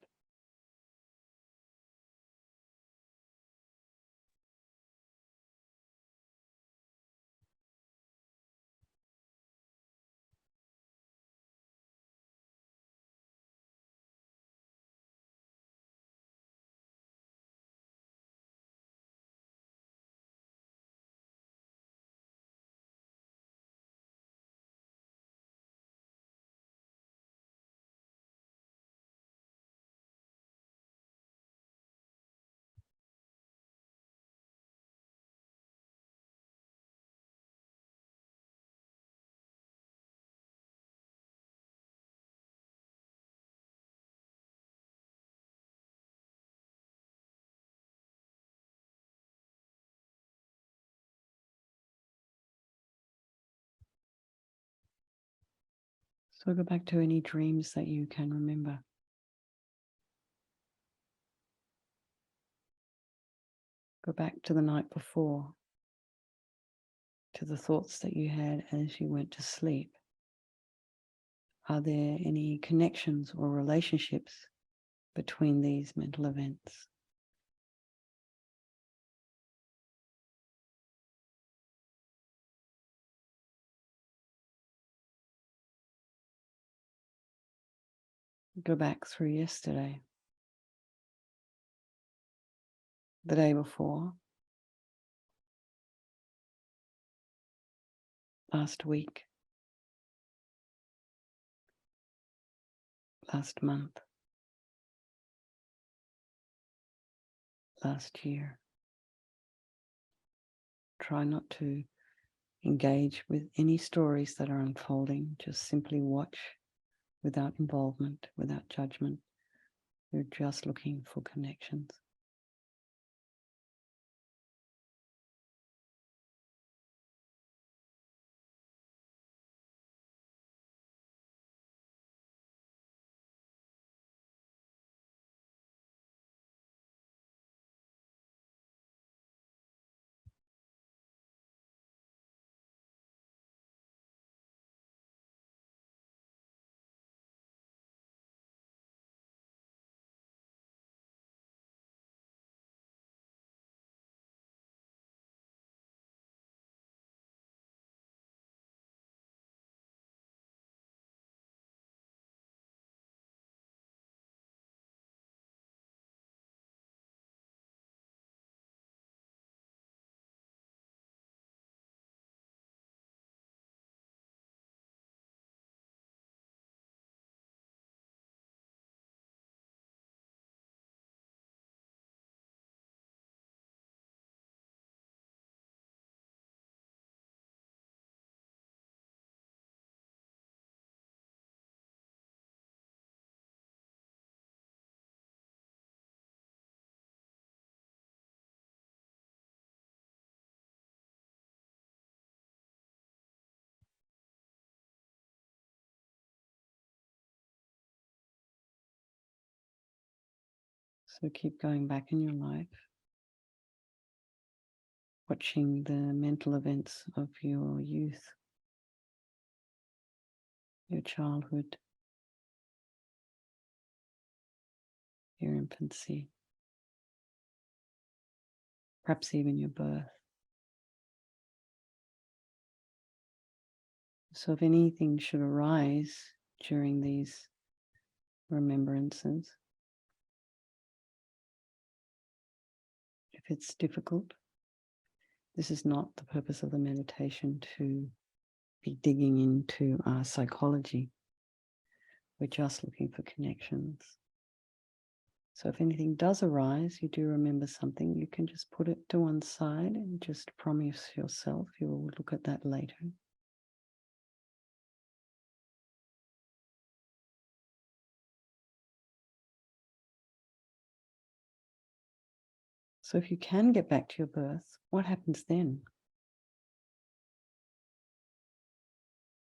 So go back to any dreams that you can remember. Go back to the night before, to the thoughts that you had as you went to sleep. Are there any connections or relationships between these mental events? Go back through yesterday, the day before, last week, last month, last year. Try not to engage with any stories that are unfolding. Just simply watch without involvement, without judgment. You're just looking for connections. So keep going back in your life. watching the mental events of your youth, your childhood, your infancy, perhaps even your birth. So if anything should arise during these remembrances, if it's difficult, this is not the purpose of the meditation to be digging into our psychology. We're just looking for connections. So if anything does arise, you do remember something, you can just put it to one side and just promise yourself you will look at that later. So if you can get back to your birth, what happens then?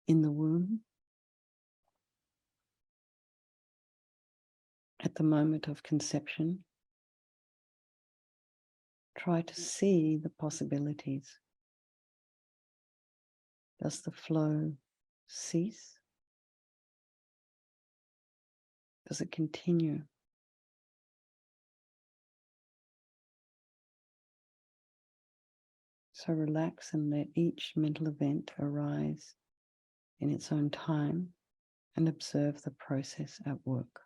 In the womb, at the moment of conception, try to see the possibilities. Does the flow cease? Does it continue? So relax and let each mental event arise in its own time and observe the process at work.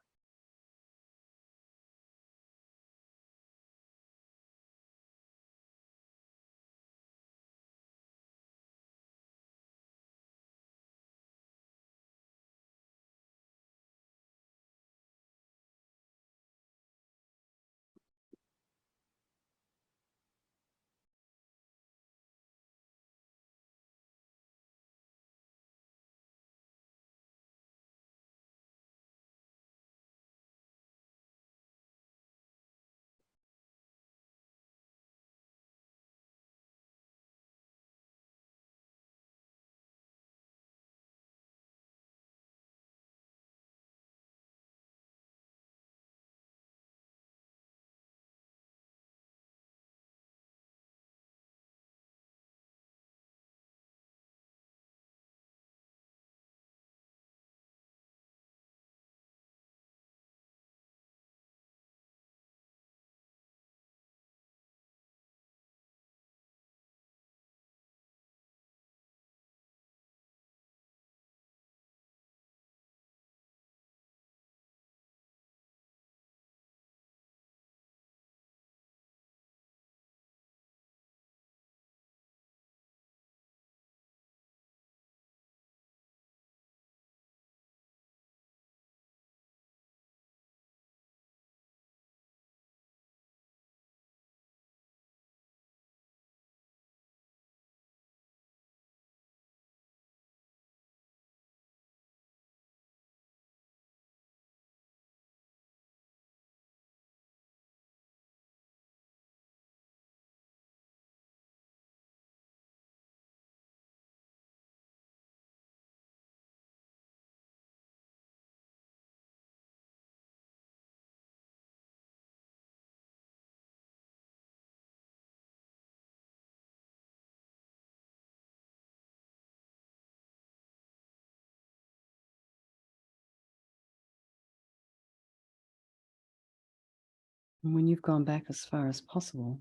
And when you've gone back as far as possible,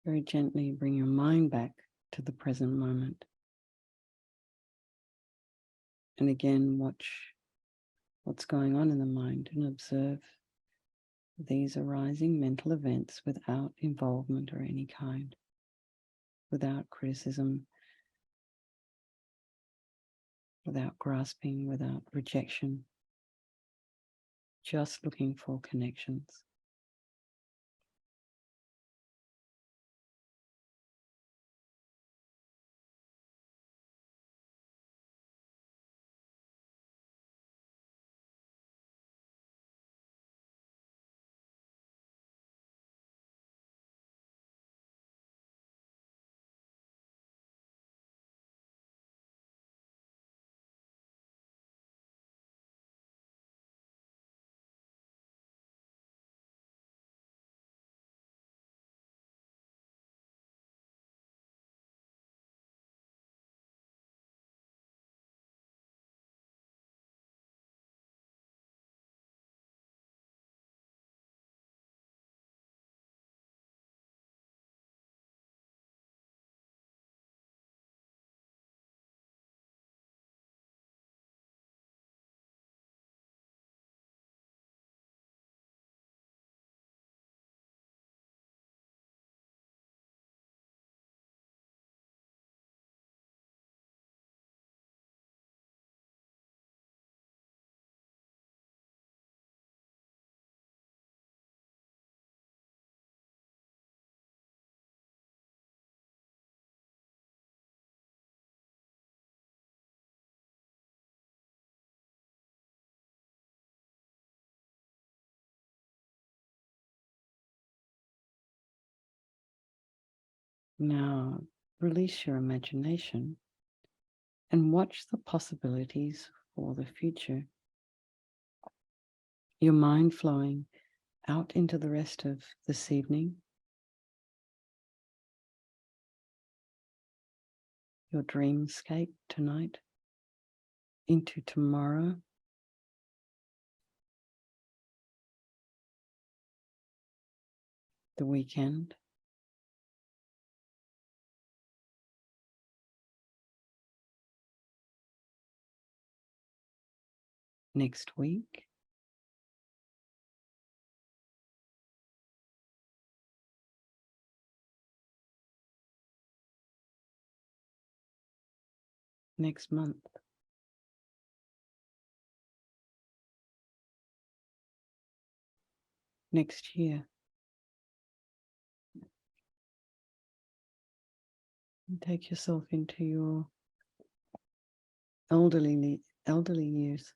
very gently bring your mind back to the present moment. And again, watch what's going on in the mind and observe these arising mental events without involvement or any kind, without criticism, without grasping, without rejection, just looking for connections. Now, release your imagination and watch the possibilities for the future. Your mind flowing out into the rest of this evening, your dreamscape tonight, into tomorrow, the weekend, next week, next month. Next year. And take yourself into your elderly years.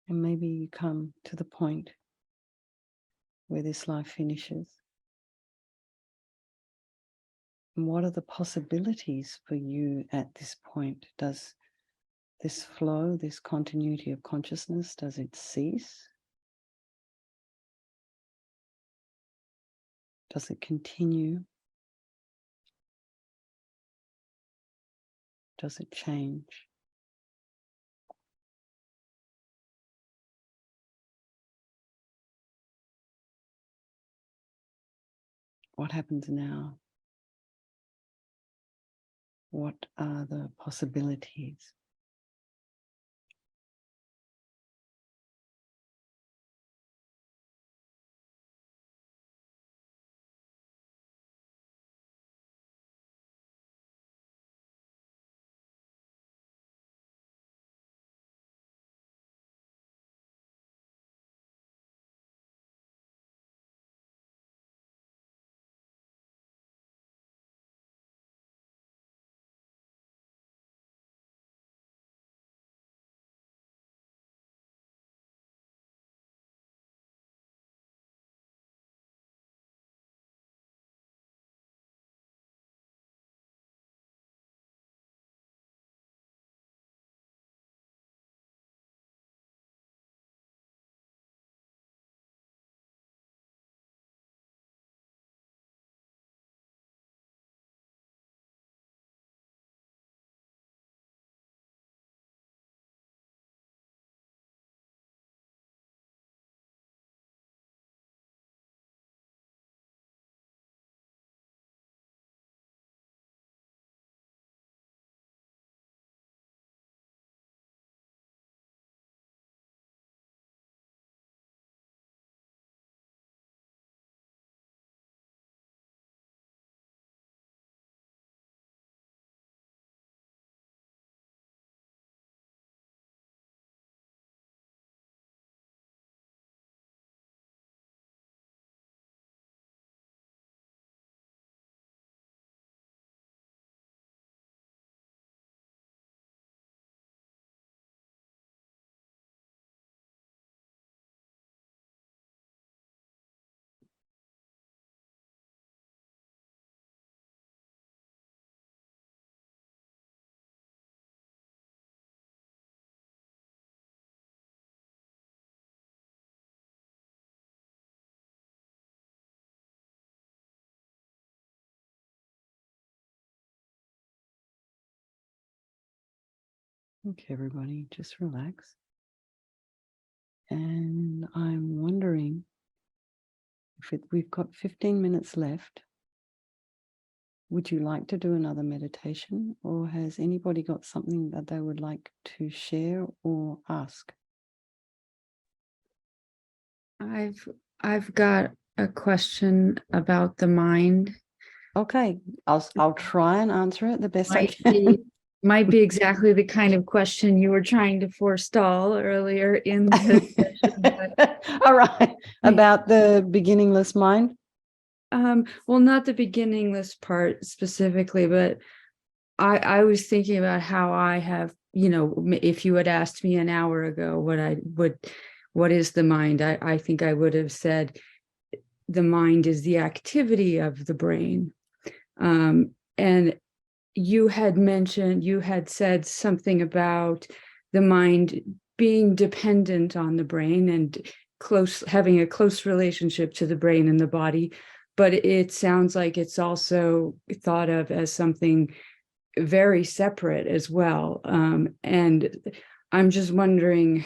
And maybe you come to the point where this life finishes. And what are the possibilities for you at this point? Does this flow, this continuity of consciousness, does it cease? Does it continue? Does it change? What happens now? What are the possibilities? Okay, everybody, just relax. And I'm wondering if we've got 15 minutes left. Would you like to do another meditation, or has anybody got something that they would like to share or ask? I've got a question about the mind. Okay, I'll try and answer it the best I Might can. be, might be exactly the kind of question you were trying to forestall earlier in the session. But, All right, about the beginningless mind. well, not the beginningless part specifically, but I was thinking about how I have, if you had asked me an hour ago what what is the mind? I think I would have said the mind is the activity of the brain. And you had said something about the mind being dependent on the brain and having a close relationship to the brain and the body. But it sounds like it's also thought of as something very separate as well. And I'm just wondering,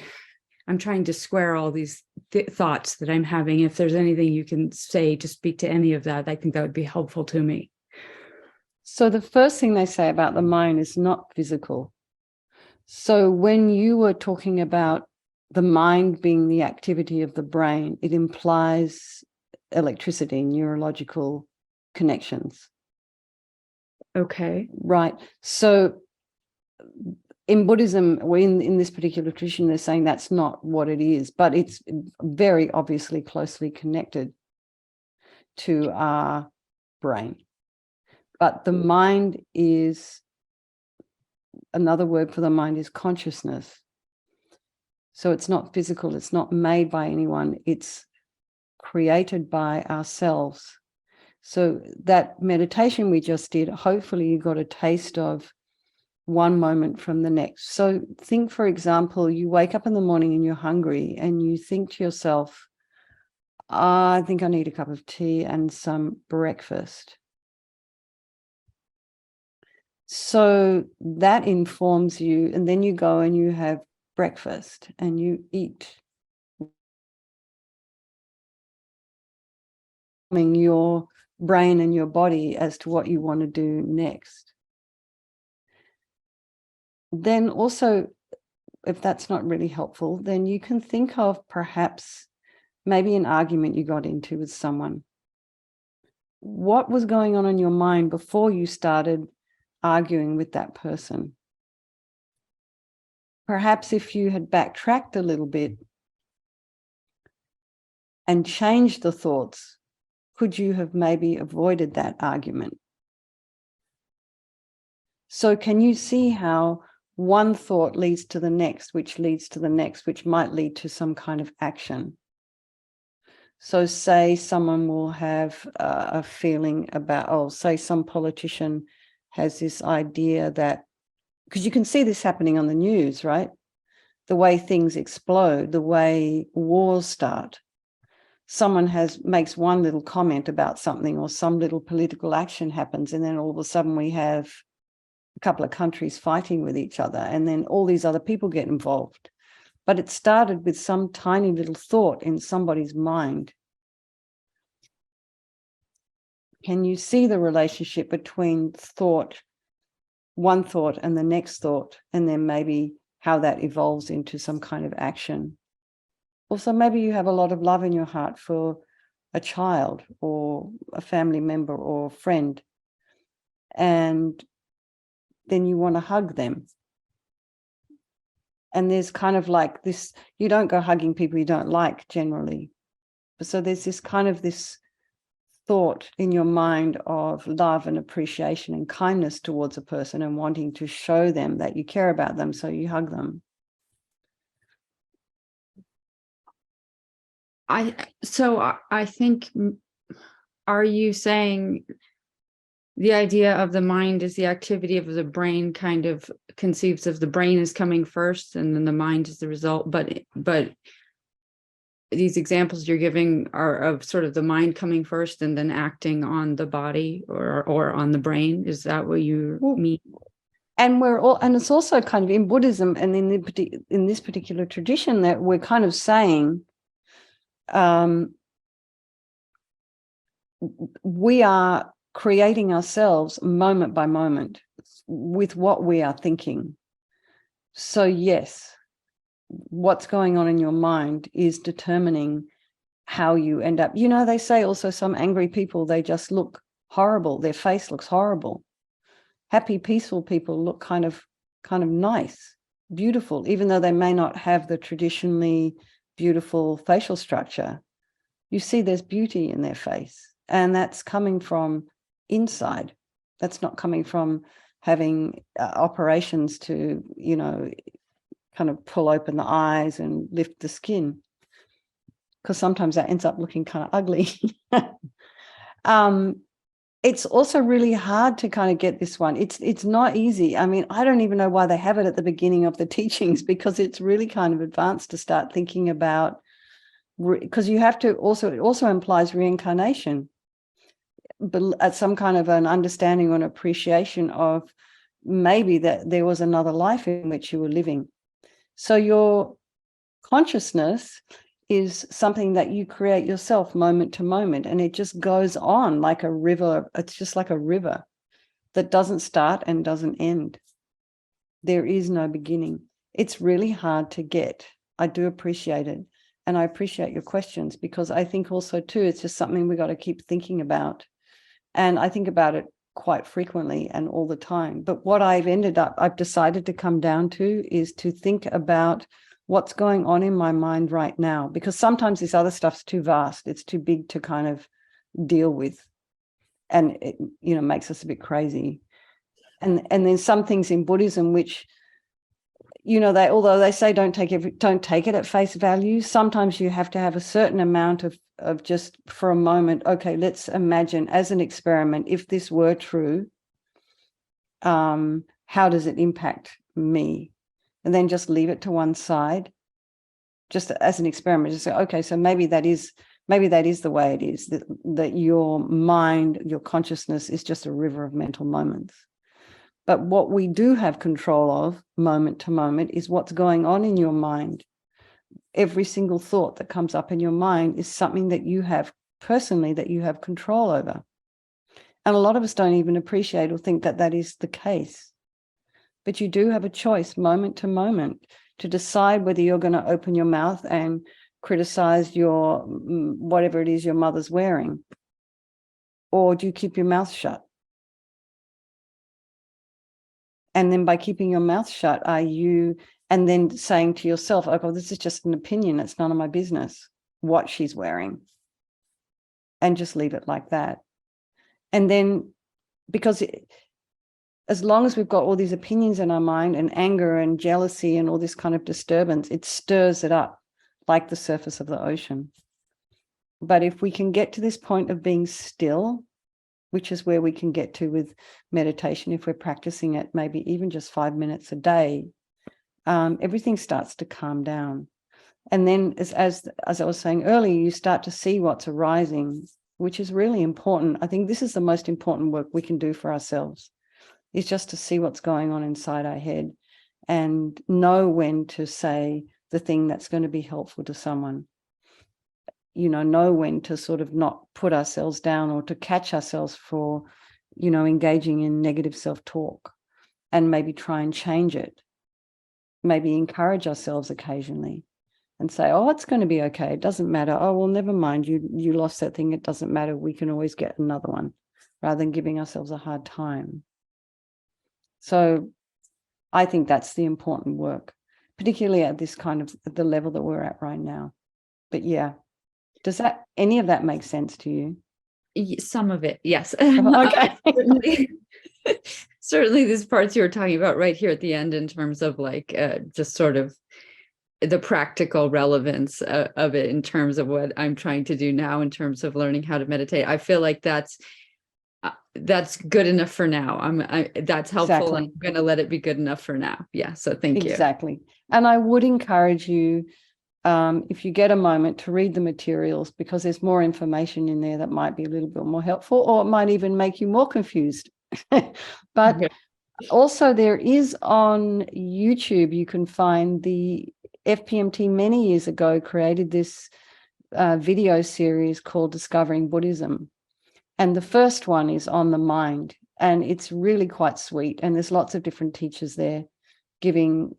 I'm trying to square all these thoughts that I'm having. If there's anything you can say to speak to any of that, I think that would be helpful to me. So the first thing they say about the mind is not physical. So when you were talking about the mind being the activity of the brain, it implies electricity, neurological connections. Okay. Right. So in Buddhism, or in this particular tradition, they're saying that's not what it is, but it's very obviously closely connected to our brain. But the mind is, another word for the mind is consciousness. So it's not physical, it's not made by anyone, it's created by ourselves. So that meditation we just did, hopefully you got a taste of one moment from the next. So think, for example, you wake up in the morning and you're hungry and you think to yourself, I think I need a cup of tea and some breakfast. So that informs you, and then you go and you have breakfast and you eat. Your brain and your body as to what you want to do next. Then also, if that's not really helpful, then you can think of perhaps maybe an argument you got into with someone. What was going on in your mind before you started arguing with that person? Perhaps if you had backtracked a little bit and changed the thoughts, could you have maybe avoided that argument? So can you see how one thought leads to the next, which leads to the next, which might lead to some kind of action? So say someone will have a feeling about, say some politician has this idea that, because you can see this happening on the news, right? The way things explode, the way wars start. Someone makes one little comment about something, or some little political action happens, and then all of a sudden we have a couple of countries fighting with each other, and then all these other people get involved. But it started with some tiny little thought in somebody's mind. Can you see the relationship between one thought and the next thought, and then maybe how that evolves into some kind of action? Also, maybe you have a lot of love in your heart for a child or a family member or a friend, and then you want to hug them. And there's kind of like this, you don't go hugging people you don't like generally. So there's this kind of this thought in your mind of love and appreciation and kindness towards a person and wanting to show them that you care about them, so you hug them. I think, are you saying the idea of the mind is the activity of the brain kind of conceives of the brain as coming first and then the mind is the result, but these examples you're giving are of sort of the mind coming first and then acting on the body or on the brain? Is that what you mean? And it's also kind of in Buddhism and in this particular tradition that we're kind of saying, we are creating ourselves moment by moment with what we are thinking. So yes, what's going on in your mind is determining how you end up. You know, they say also some angry people, they just look horrible. Their face looks horrible. Happy, peaceful people look kind of nice, beautiful, even though they may not have the traditionally beautiful facial structure. You see there's beauty in their face, and that's coming from inside. That's not coming from having operations to, kind of pull open the eyes and lift the skin. because sometimes that ends up looking kind of ugly. It's also really hard to kind of get this one. It's not easy. I mean, I don't even know why they have it at the beginning of the teachings, because it's really kind of advanced to start thinking about, because you have to also, it also implies reincarnation, but at some kind of an understanding or an appreciation of maybe that there was another life in which you were living. So your consciousness is something that you create yourself moment to moment, and it just goes on like a river. It's just like a river that doesn't start and doesn't end. There is no beginning. It's really hard to get. I do appreciate it, and I appreciate your questions, because I think also too, it's just something we got to keep thinking about. And I think about it quite frequently and all the time. But what I've decided to come down to is to think about what's going on in my mind right now, because sometimes this other stuff's too vast. It's too big to kind of deal with. And it, makes us a bit crazy. And then some things in Buddhism, which, although they say don't take it at face value, sometimes you have to have a certain amount of just for a moment, okay, let's imagine as an experiment, if this were true, how does it impact me? And then just leave it to one side, just as an experiment. Just say, okay, so maybe that is the way it is, that your mind, your consciousness is just a river of mental moments. But what we do have control of moment to moment is what's going on in your mind. Every single thought that comes up in your mind is something that you have personally, that you have control over. And a lot of us don't even appreciate or think that that is the case. But you do have a choice moment to moment to decide whether you're going to open your mouth and criticize your whatever it is your mother's wearing, or do you keep your mouth shut? And then by keeping your mouth shut, and then saying to yourself, oh, this is just an opinion, it's none of my business what she's wearing, and just leave it like that. And then, because as long as we've got all these opinions in our mind, and anger and jealousy and all this kind of disturbance, it stirs it up like the surface of the ocean. But if we can get to this point of being still, which is where we can get to with meditation, if we're practicing it, maybe even just 5 minutes a day, everything starts to calm down. And then as I was saying earlier, you start to see what's arising, which is really important. I think this is the most important work we can do for ourselves, is just to see what's going on inside our head and know when to say the thing that's going to be helpful to someone. Know when to sort of not put ourselves down, or to catch ourselves for, engaging in negative self-talk, and maybe try and change it. Maybe encourage ourselves occasionally and say, oh, it's going to be okay. It doesn't matter. Oh, well, never mind. You lost that thing. It doesn't matter. We can always get another one, rather than giving ourselves a hard time. So I think that's the important work, particularly at this kind of the level that we're at right now. But yeah. Does any of that make sense to you? Some of it, yes. Okay. Certainly these parts you were talking about right here at the end, in terms of like just sort of the practical relevance of it in terms of what I'm trying to do now in terms of learning how to meditate. I feel like that's good enough for now. That's helpful. Exactly. I'm going to let it be good enough for now. Yeah. So thank you. Exactly. And I would encourage you, if you get a moment, to read the materials, because there's more information in there that might be a little bit more helpful, or it might even make you more confused. But Okay. Also there is on YouTube, you can find the FPMT many years ago created this video series called Discovering Buddhism. And the first one is on the mind, and it's really quite sweet. And there's lots of different teachers there giving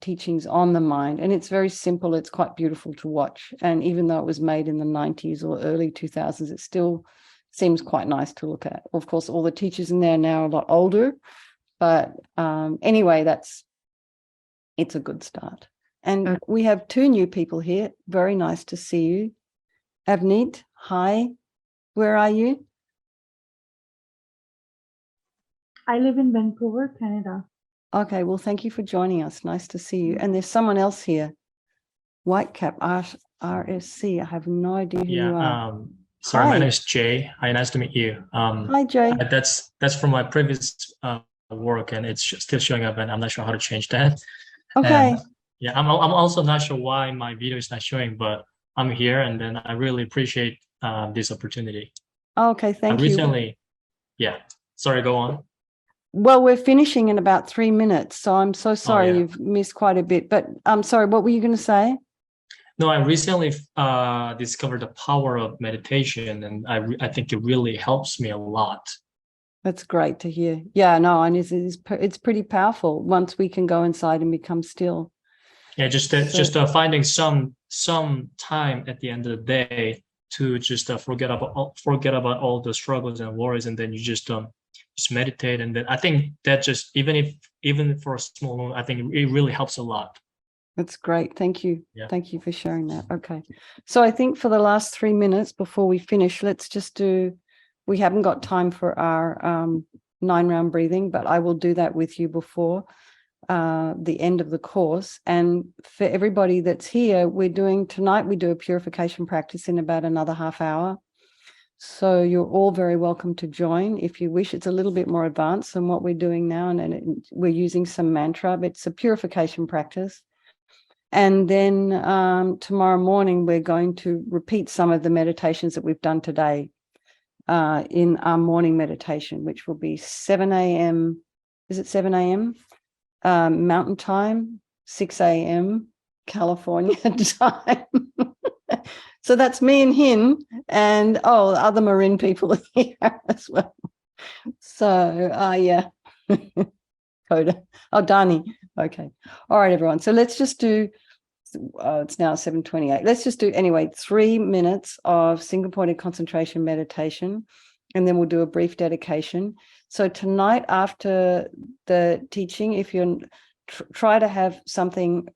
teachings on the mind, and it's very simple. It's quite beautiful to watch, and even though it was made in the 90s or early 2000s, it still seems quite nice to look at. Of course, all the teachers in there now are a lot older, but anyway, it's a good start. And Okay. we have 2 new people here. Very nice to see you. Avneet, hi, where are you? I live in Vancouver, Canada. Okay, well, thank you for joining us. Nice to see you. And there's someone else here, Whitecap, RSC. I have no idea who you are. Yeah. Sorry, my Hi. name is Jay. Hi, nice to meet you. Hi, Jay. That's from my previous work, and it's still showing up, and I'm not sure how to change that. Okay. And yeah, I'm also not sure why my video is not showing, but I'm here, and then I really appreciate this opportunity. Okay, thank you. Recently, yeah. Sorry, go on. Well, we're finishing in about 3 minutes, so I'm so sorry yeah. you've missed quite a bit. But I'm sorry, what were you going to say? No, I recently discovered the power of meditation, and I think it really helps me a lot. That's great to hear. Yeah, no, and it's pretty powerful once we can go inside and become still. Yeah, just finding some time at the end of the day to just forget about all the struggles and worries, and then you just meditate, and then I think that just even for a small moment, I think it really helps a lot. That's great. Thank you. Yeah. Thank you for sharing that. Okay. So I think for the last 3 minutes before we finish, let's just do, we haven't got time for our 9-round breathing, but I will do that with you before the end of the course. And for everybody that's here, we do a purification practice in about another half hour. So you're all very welcome to join if you wish. It's a little bit more advanced than what we're doing now, and we're using some mantra. But it's a purification practice. And then tomorrow morning, we're going to repeat some of the meditations that we've done today in our morning meditation, which will be 7 a.m. Is it 7 a.m. Mountain time, 6 a.m. California time. So that's me and him, and other Marin people are here as well. So yeah. Coda. Oh, Dani. Okay. All right, everyone. So let's just do, it's now 7:28. Let's just do, anyway, 3 minutes of single pointed concentration meditation, and then we'll do a brief dedication. So tonight after the teaching, if you're, try to have something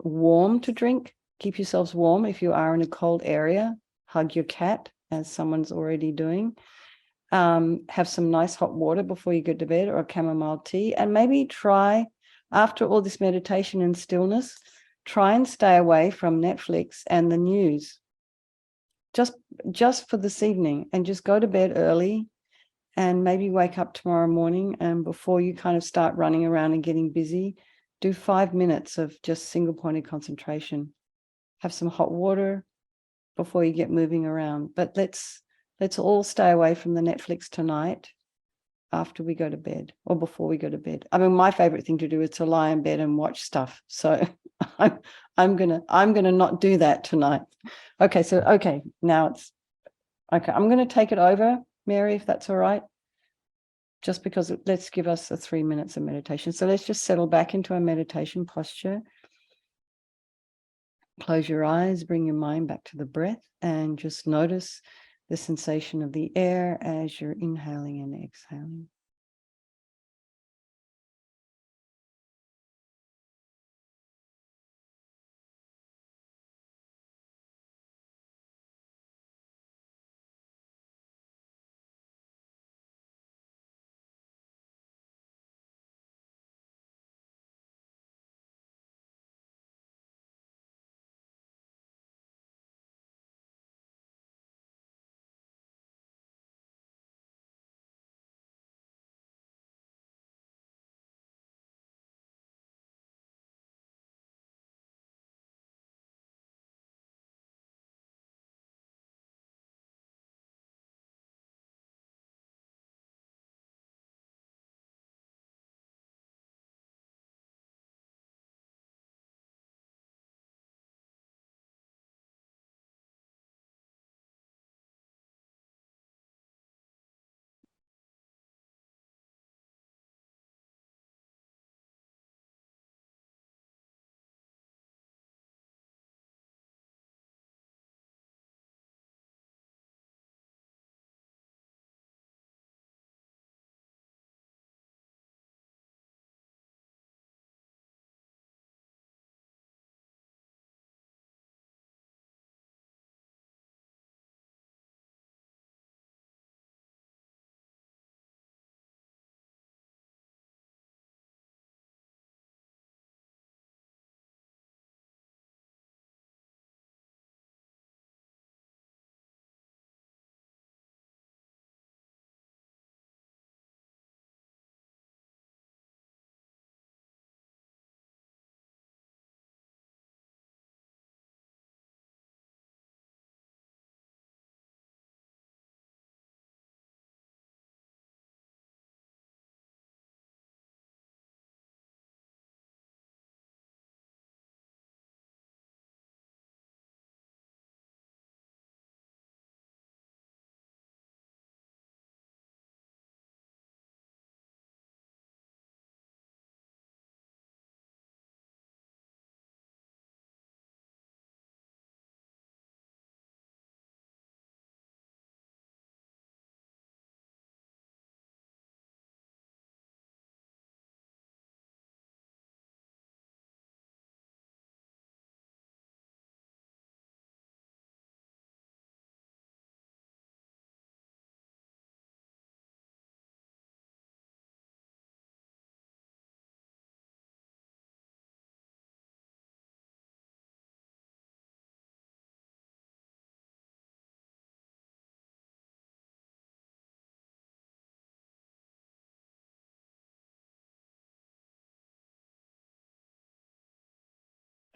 warm to drink. Keep yourselves warm. If you are in a cold area, hug your cat, as someone's already doing. Have some nice hot water before you go to bed, or a chamomile tea, and maybe try, after all this meditation and stillness, try and stay away from Netflix and the news just for this evening, and just go to bed early, and maybe wake up tomorrow morning, and before you kind of start running around and getting busy, do 5 minutes of just single pointed concentration. Have some hot water before you get moving around. But let's all stay away from the Netflix tonight after we go to bed, or before we go to bed. I mean, my favorite thing to do is to lie in bed and watch stuff. So I'm gonna not do that tonight. Okay, now it's okay. I'm gonna take it over, Mary, if that's all right. Just because let's give us 3 minutes of meditation. So let's just settle back into our meditation posture. Close your eyes, bring your mind back to the breath, and just notice the sensation of the air as you're inhaling and exhaling.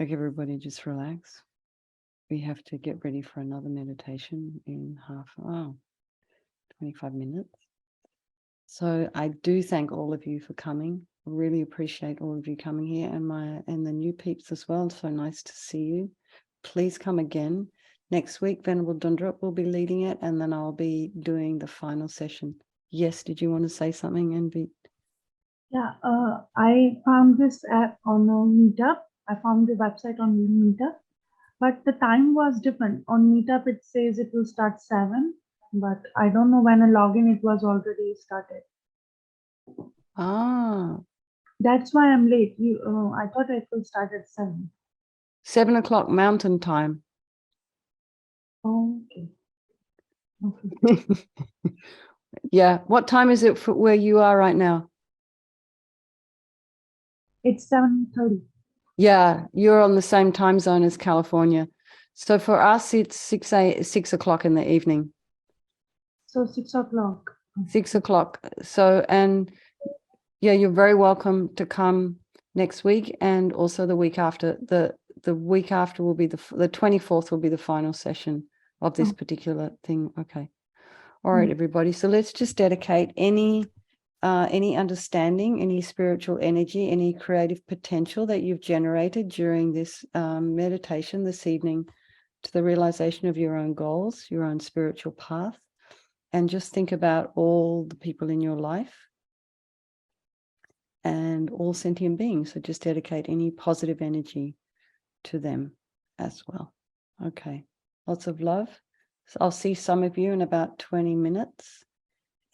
Okay, everybody, just relax. We have to get ready for another meditation in 25 minutes. So I do thank all of you for coming. I really appreciate all of you coming here, and the new peeps as well. So nice to see you. Please come again. Next week, Venerable Dundrup will be leading it, and then I'll be doing the final session. Yes, did you want to say something, Envy? Yeah, I found this app on a Meetup. I found the website on Meetup, but the time was different. On Meetup, it says it will start 7, but I don't know when I log in, it was already started. Ah, That's why I'm late. I thought it will start at 7. 7 o'clock Mountain Time. Okay. Okay. Yeah. What time is it for where you are right now? It's 7:30. Yeah, you're on the same time zone as California. So for us, it's 6 o'clock in the evening. So 6 o'clock. 6 o'clock. So, and yeah, you're very welcome to come next week, and also the week after. The week after will be the 24th will be the final session of this particular thing. Okay. All right, everybody. So let's just dedicate any understanding, any spiritual energy, any creative potential that you've generated during this meditation this evening to the realization of your own goals, your own spiritual path, and just think about all the people in your life and all sentient beings. So just dedicate any positive energy to them as well. Okay, lots of love. So I'll see some of you in about 20 minutes.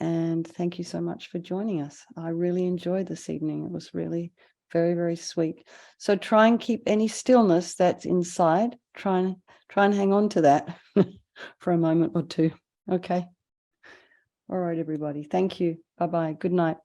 And thank you so much for joining us. I really enjoyed this evening. It was really very, very sweet. So try and keep any stillness that's inside. Try and hang on to that for a moment or two. Okay. All right, everybody. Thank you. Bye-bye. Good night.